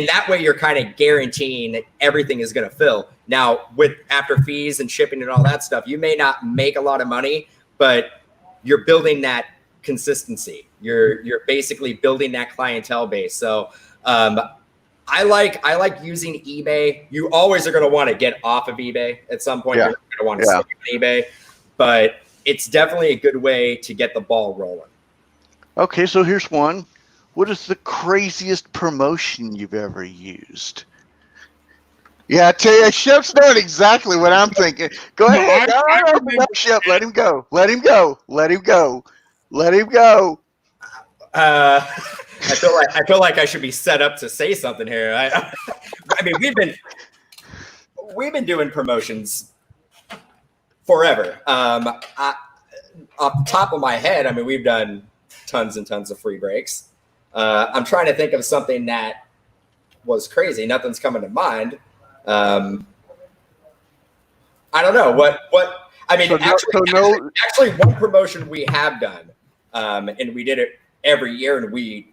that way you're kind of guaranteeing that everything is going to fill. Now with after fees and shipping and all that stuff, you may not make a lot of money, but you're building that consistency. You're basically building that clientele base. So I like using eBay. You always are going to want to get off of eBay at some point. You're going to want to stay on eBay, but it's definitely a good way to get the ball rolling. Okay, so here's one. What is the craziest promotion you've ever used? Yeah, I tell you, Shep's knowing exactly what I'm thinking. Go ahead. No, Shep, let him go. Let him go. Let him go. Let him go. I feel like I should be set up to say something here. I mean, we've been doing promotions forever. Off the top of my head, I mean, we've done tons and tons of free breaks. I'm trying to think of something that was crazy. Nothing's coming to mind. I don't know what. I mean, actually, one promotion we have done, and we did it every year, and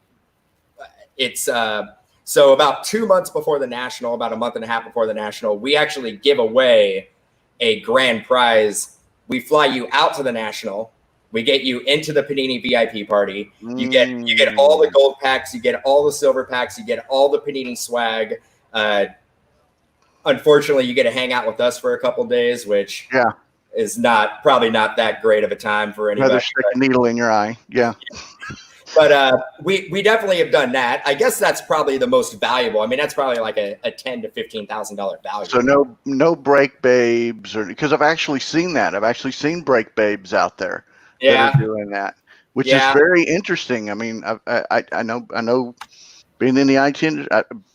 it's so about 2 months before the national, about a month and a half before the national, we actually give away a grand prize. We fly you out to the national. We get you into the Panini VIP party. You get all the gold packs. You get all the silver packs. You get all the Panini swag. Unfortunately, you get to hang out with us for a couple days, which is probably not that great of a time for anybody. Rather stick a needle in your eye. Yeah. But we definitely have done that. I guess that's probably the most valuable. I mean, that's probably like a $10,000 to $15,000 value. So no break babes, because I've actually seen that. I've actually seen break babes out there that are doing that, which is very interesting. I mean, I know being in the IT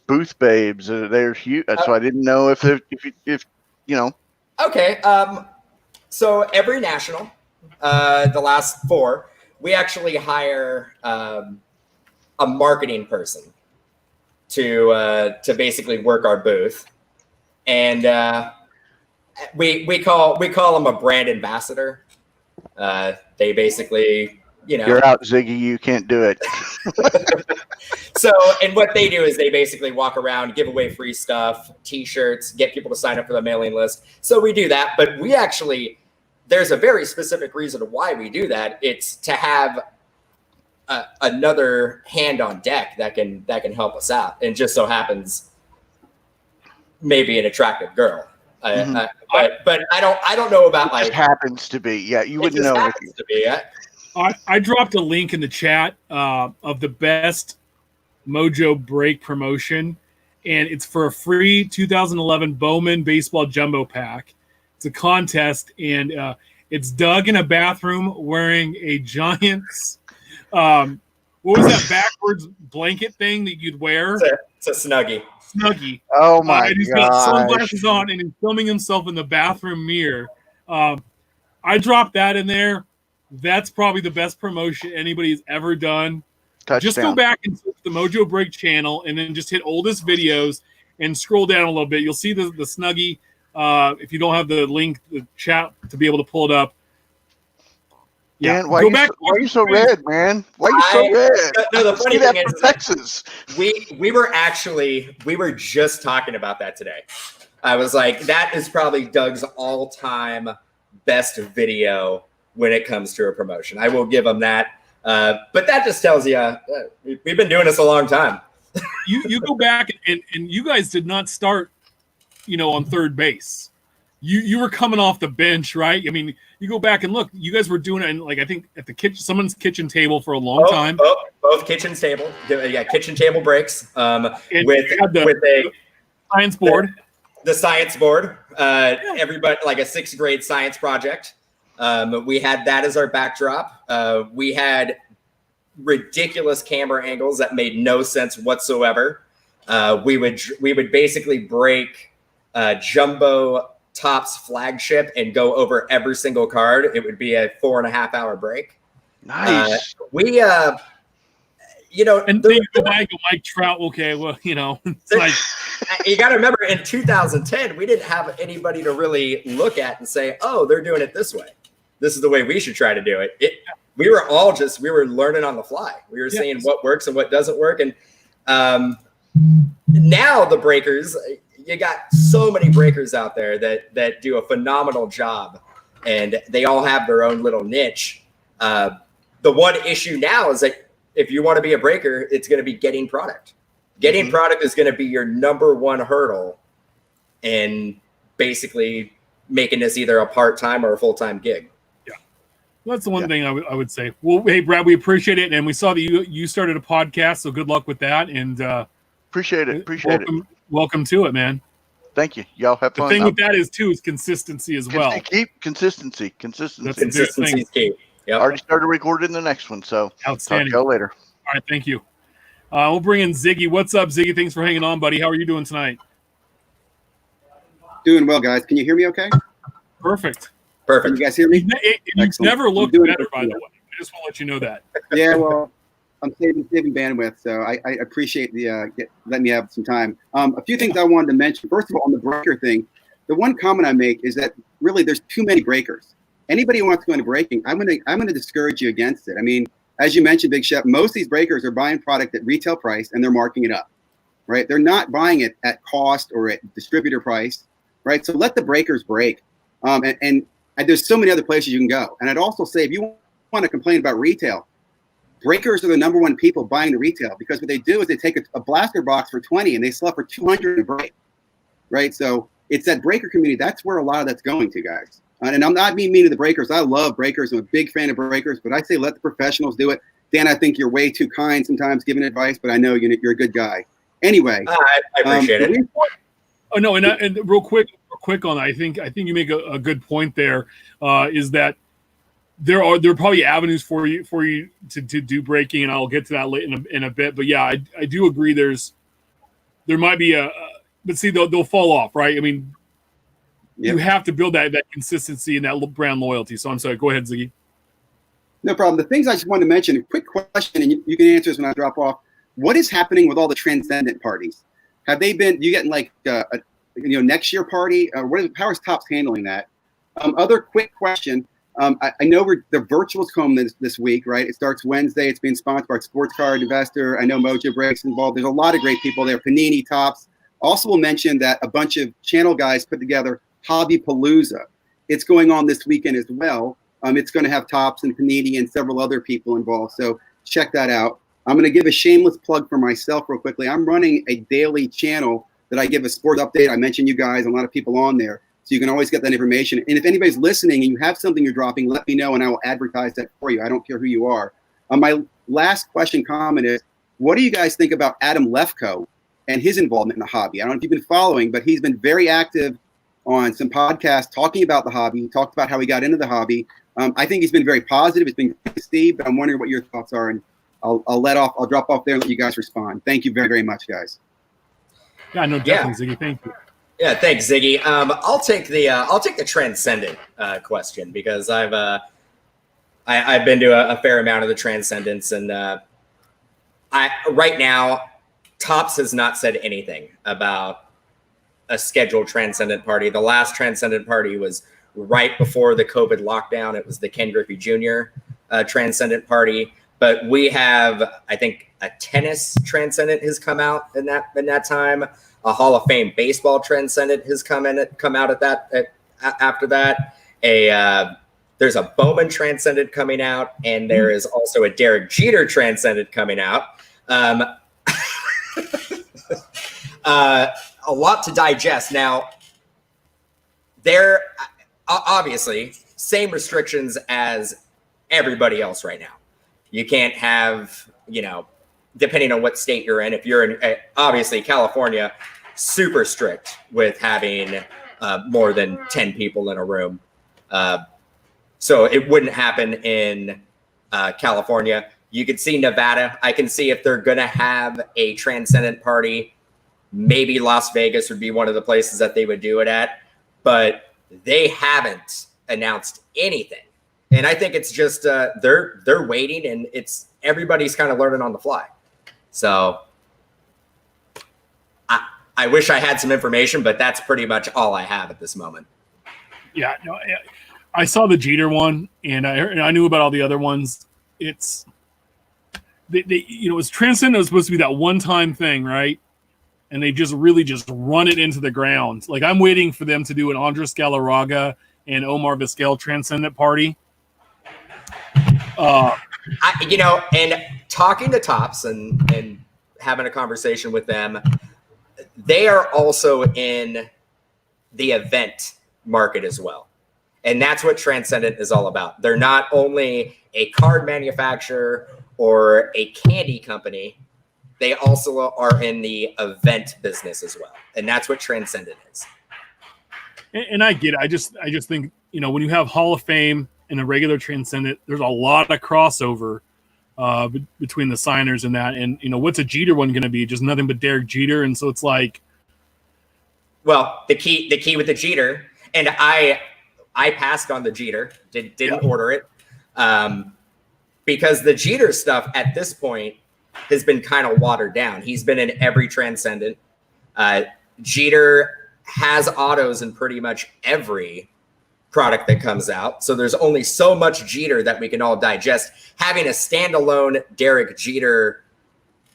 booth babes, they're huge. So I didn't know if you know. Okay. So every national, the last 4. We actually hire a marketing person to basically work our booth, and we call them a brand ambassador. They basically, you're out, Ziggy. You can't do it. So, and what they do is they basically walk around, give away free stuff, T-shirts, get people to sign up for the mailing list. So we do that, but we actually. There's a very specific reason why we do that. It's to have another hand on deck that can help us out. And just so happens, maybe an attractive girl. But I don't know about it just happens to be. Yeah, you wouldn't know. I dropped a link in the chat of the best Mojo break promotion, and it's for a free 2011 Bowman baseball jumbo pack. It's a contest, and it's Doug in a bathroom wearing a Giants. What was that backwards blanket thing that you'd wear? It's a Snuggie. Snuggie. Oh my god! He's got sunglasses on, and he's filming himself in the bathroom mirror. I dropped that in there. That's probably the best promotion anybody's ever done. Touchdown. Just go back and search the Mojo Break channel, and then just hit oldest videos and scroll down a little bit. You'll see the Snuggie. If you don't have the link, the chat to be able to pull it up. Yeah, man, why are you so red, man? Why are you so red? No, the funny thing is, Texas. We were just talking about that today. I was like, that is probably Doug's all-time best video when it comes to a promotion. I will give him that. But that just tells you we've been doing this a long time. You go back and you guys did not start on third base. You were coming off the bench, right? I mean, you go back and look, you guys were doing it in, like, I think at the someone's kitchen table for a long time. Both kitchen kitchen table breaks. With a science board. the science board. Everybody, like a 6th grade science project. We had that as our backdrop. We had ridiculous camera angles that made no sense whatsoever. We would basically break Jumbo Topps flagship and go over every single card. It would be a 4.5-hour break. Nice. And then you go back and Mike Trout. Okay, well, it's like you got to remember in 2010 we didn't have anybody to really look at and say, oh, they're doing it this way. This is the way we should try to do it. We were learning on the fly. We were seeing what works and what doesn't work. And now the breakers, you got so many breakers out there that do a phenomenal job, and they all have their own little niche. The one issue now is that if you want to be a breaker, it's going to be getting product. Getting product is going to be your number one hurdle in basically making this either a part-time or a full-time gig. Yeah. Well, that's the one thing I would say. Well, hey, Brad, we appreciate it. And we saw that you started a podcast, so good luck with that. And appreciate it. Welcome to it, man. Thank you. Y'all have fun. The thing with that is consistency as well. Keep consistency. That's consistency is key. Yep. Already started recording the next one, so outstanding. Talk to y'all later. All right, thank you. We'll bring in Ziggy. What's up, Ziggy? Thanks for hanging on, buddy. How are you doing tonight? Doing well, guys. Can you hear me okay? Perfect. Can you guys hear me? You've never looked better, by the way. I just want to let you know that. Yeah, well, I'm saving bandwidth, so I appreciate the letting me have some time. A few things I wanted to mention. First of all, on the breaker thing, the one comment I make is that really there's too many breakers. Anybody who wants to go into breaking, I'm gonna discourage you against it. I mean, as you mentioned, Big Shep, most of these breakers are buying product at retail price and they're marking it up, right? They're not buying it at cost or at distributor price, right? So let the breakers break. And there's so many other places you can go. And I'd also say, if you want to complain about retail, breakers are the number one people buying the retail, because what they do is they take a blaster box for 20 and they sell it for 200 a break, right? So it's that breaker community. That's where a lot of that's going to, guys. And I'm not being mean to the breakers. I love breakers. I'm a big fan of breakers, but I say let the professionals do it. Dan, I think you're way too kind sometimes giving advice, but I know you're a good guy. Anyway, I appreciate it. Oh no, and real quick on that, I think you make a good point there. Is that there are probably avenues for you to do breaking, and I'll get to that later in a bit. But yeah, I do agree. There might be but see they'll fall off, right? I mean. Yep. You have to build that consistency and that brand loyalty. So I'm sorry. Go ahead, Ziggy. No problem. The things I just wanted to mention, a quick question, and you can answer this when I drop off. What is happening with all the transcendent parties? Have they been? You getting like next year party? How is Topps handling that? Other quick question. I know the virtuals come this week, right? It starts Wednesday. It's being sponsored by Sports Card Investor. I know Mojo Breaks involved. There's a lot of great people there. Panini, Topps. Also, will mention that a bunch of channel guys put together Hobby Palooza. It's going on this weekend as well. It's going to have Topps and Panini and several other people involved. So check that out. I'm going to give a shameless plug for myself real quickly. I'm running a daily channel that I give a sports update. I mentioned you guys, a lot of people on there. So you can always get that information. And if anybody's listening and you have something you're dropping, let me know and I will advertise that for you. I don't care who you are. My last comment is, what do you guys think about Adam Lefkoe and his involvement in the hobby? I don't know if you've been following, but he's been very active on some podcasts talking about the hobby. He talked about how he got into the hobby. I think he's been very positive. It's been great to see, but I'm wondering what your thoughts are, and I'll drop off there and let you guys respond. Thank you very, very much, guys. Yeah, no, definitely, Ziggy. Thank you. Yeah, thanks, Ziggy. I'll take the transcendent question, because I've been to a fair amount of the transcendents, and right now Topps has not said anything about a scheduled transcendent party. The last transcendent party was right before the COVID lockdown. It was the Ken Griffey Jr. Transcendent party. But we have, I think, a tennis transcendent has come out in that time. A Hall of Fame baseball transcendent has come out after that. There's a Bowman transcendent coming out, and there is also a Derek Jeter transcendent coming out. A lot to digest. Now, there obviously same restrictions as everybody else right now. You can't have, depending on what state you're in. If you're in, obviously California, super strict with having more than 10 people in a room. So it wouldn't happen in California. You could see Nevada. I can see if they're going to have a Transcendent party, maybe Las Vegas would be one of the places that they would do it at, but they haven't announced anything. And I think it's just they're waiting, and it's everybody's kind of learning on the fly. So I wish I had some information, but that's pretty much all I have at this moment. Yeah, no, I saw the Jeter one, and I knew about all the other ones. It's it was Transcendent was supposed to be that one-time thing, right? And they just really just run it into the ground. Like, I'm waiting for them to do an Andres Galarraga and Omar Vizquel Transcendent party. And talking to Tops and having a conversation with them, they are also in the event market as well. And that's what Transcendent is all about. They're not only a card manufacturer or a candy company, they also are in the event business as well. And that's what Transcendent is. And I get it. I just think, when you have Hall of Fame and a regular Transcendent, there's a lot of crossover between the signers and that. And, what's a Jeter one going to be? Just nothing but Derek Jeter. And so it's like. Well, the key with the Jeter, and I passed on the Jeter, didn't order it, because the Jeter stuff at this point has been kind of watered down. He's been in every Transcendent. Jeter has autos in pretty much every product that comes out. So there's only so much Jeter that we can all digest. Having a standalone Derek Jeter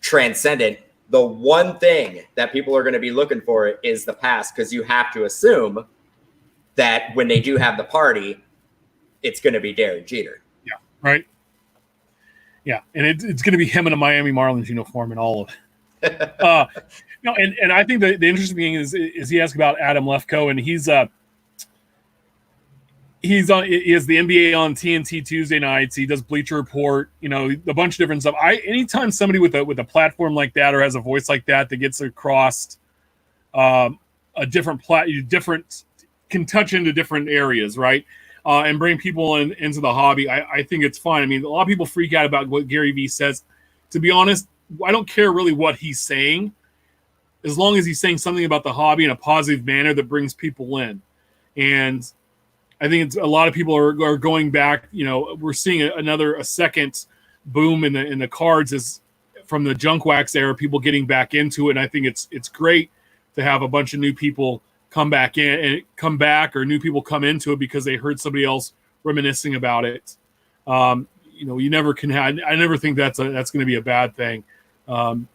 Transcendent, the one thing that people are going to be looking for is the pass, because you have to assume that when they do have the party, it's going to be Derek Jeter. Yeah, right. Yeah, and it's going to be him in a Miami Marlins uniform and all of it. And I think the interesting thing is he asked about Adam Lefkoe, and he has the NBA on TNT Tuesday nights. He does Bleacher Report, a bunch of different stuff. Anytime somebody with a platform like that or has a voice like that gets across a different can touch into different areas, right? And bring people into the hobby. I think it's fine. I mean, a lot of people freak out about what Gary Vee says. To be honest, I don't care really what he's saying, as long as he's saying something about the hobby in a positive manner that brings people in. And I think a lot of people are going back. We're seeing a second boom in the cards is from the junk wax era. People getting back into it, and I think it's great to have a bunch of new people come back, or new people come into it because they heard somebody else reminiscing about it. You never can have. I never think that's going to be a bad thing. Some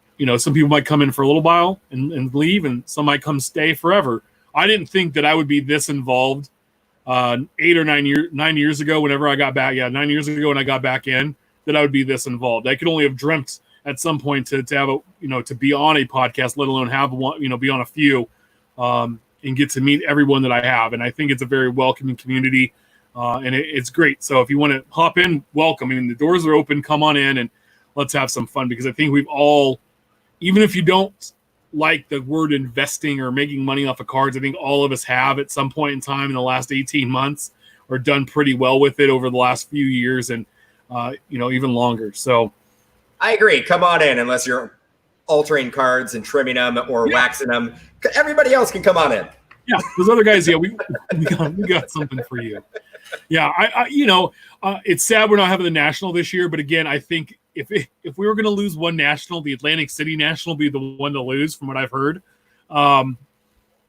people might come in for a little while and leave, and some might come stay forever. I didn't think that I would be this involved 9 years ago. Whenever I got back, 9 years ago when I got back in, that I would be this involved. I could only have dreamt at some point to have to be on a podcast, let alone have one, be on a few. And get to meet everyone that I have. And I think it's a very welcoming community, and it's great. So if you want to hop in, welcome. I mean, the doors are open. Come on in and let's have some fun, because I think we've all, even if you don't like the word investing or making money off of cards, I think all of us have at some point in time in the last 18 months or done pretty well with it over the last few years and, even longer. So I agree. Come on in, unless you're altering cards and trimming them or waxing them. Everybody else can come on in. Yeah, those other guys. Yeah, we got something for you. Yeah, it's sad we're not having the national this year, but again, I think if we were going to lose one national, the Atlantic City National would be the one to lose, from what I've heard. And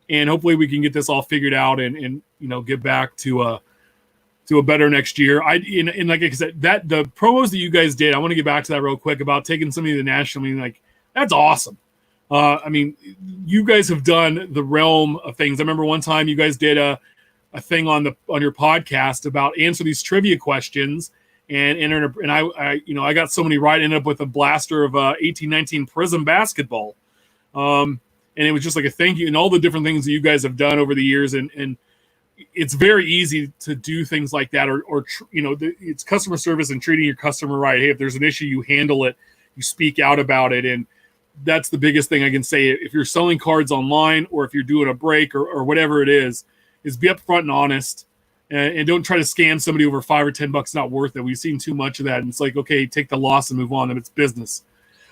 hopefully we can get this all figured out and get back to a better next year. And like I said, that the promos that you guys did, I want to get back to that real quick about taking somebody to the national. I mean, like, that's awesome. You guys have done the realm of things. I remember one time you guys did a thing on your podcast about answer these trivia questions, and I got so many right. Ended up with a blaster of 1819 Prism basketball, and it was just like a thank you and all the different things that you guys have done over the years, and it's very easy to do things like that, or it's customer service and treating your customer right. Hey, if there's an issue, you handle it, you speak out about it, and that's the biggest thing I can say. If you're selling cards online or if you're doing a break or whatever it is be upfront and honest, and don't try to scam somebody over $5 or $10. Not worth it. We've seen too much of that, and it's like, okay, take the loss and move on. And it's business.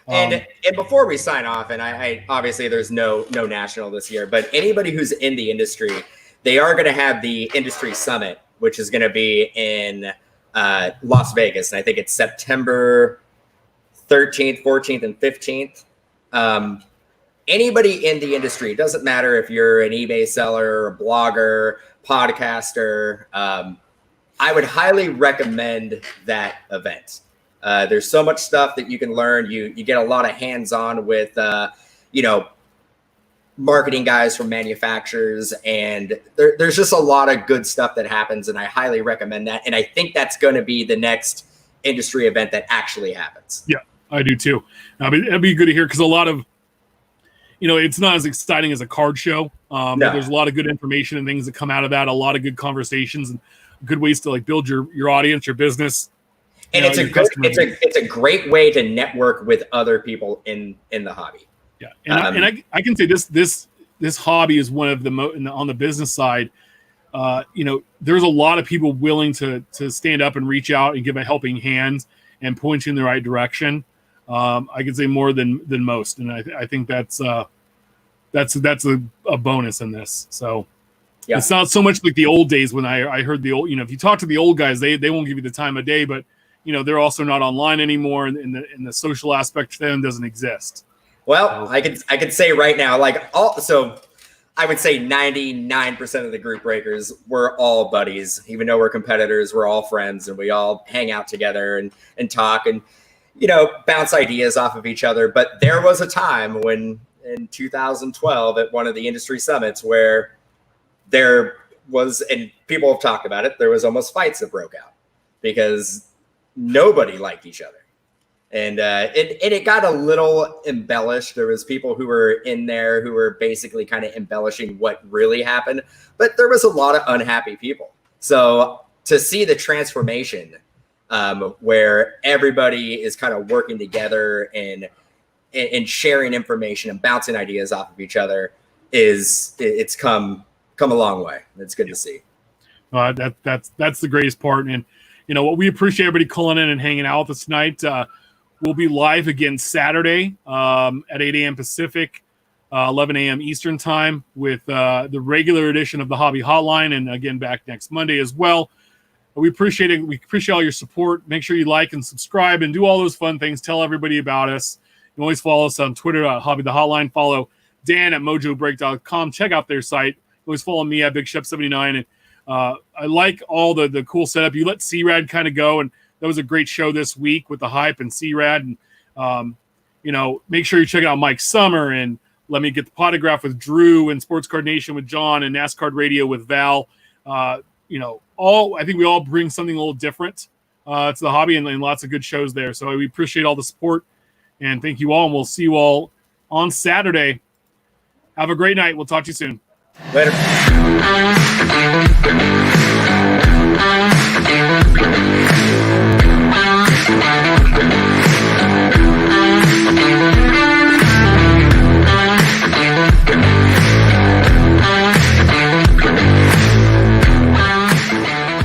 And before we sign off, and I obviously there's no national this year, but anybody who's in the industry, they are going to have the industry summit, which is going to be in Las Vegas, and I think it's September 13th, 14th, and 15th. Anybody in the industry, it doesn't matter if you're an eBay seller, a blogger, podcaster, I would highly recommend that event. There's so much stuff that you can learn. You get a lot of hands-on with, marketing guys from manufacturers, and there's just a lot of good stuff that happens, and I highly recommend that. And I think that's going to be the next industry event that actually happens. Yeah, I do too. It'd be good to hear, because a lot of, it's not as exciting as a card show. But there's a lot of good information and things that come out of that. A lot of good conversations and good ways to build your audience, your business. And it's a great way to network with other people in the hobby. Yeah, and I can say this hobby is one of the on the business side. There's a lot of people willing to stand up and reach out and give a helping hand and point you in the right direction. I can say more than most, and I think that's a bonus in this. So yeah. It's not so much like the old days when I heard the old. If you talk to the old guys, they won't give you the time of day, but they're also not online anymore, and the social aspect to them doesn't exist. Well, I could say right now, so I would say 99% of the group breakers, we're all buddies. Even though we're competitors, we're all friends, and we all hang out together and talk and, bounce ideas off of each other. But there was a time when in 2012 at one of the industry summits where there was, and people have talked about it, there was almost fights that broke out because nobody liked each other. And it got a little embellished. There was people who were in there who were basically kind of embellishing what really happened, but there was a lot of unhappy people. So to see the transformation where everybody is kind of working together and sharing information and bouncing ideas off of each other it's come a long way. It's good to see. That's the greatest part. And what we appreciate everybody calling in and hanging out with us tonight. We'll be live again Saturday at 8 a.m. Pacific, 11 a.m. Eastern time with the regular edition of the Hobby Hotline, and again back next Monday as well. We appreciate it. We appreciate all your support. Make sure you like and subscribe and do all those fun things. Tell everybody about us. You can always follow us on Twitter at Hobby the Hotline. Follow Dan at mojobreak.com. Check out their site. Always follow me at Big Shep 79. And I like all the cool setup. You let C-Rad kind of go, and that was a great show this week with the hype and C-Rad. And, make sure you check out Mike Sommer, and let me get the Potograph with Drew, and Sports Card Nation with John, and NASCAR Radio with Val. I think we all bring something a little different to the hobby, and lots of good shows there. So we appreciate all the support, and thank you all. And we'll see you all on Saturday. Have a great night. We'll talk to you soon. Later.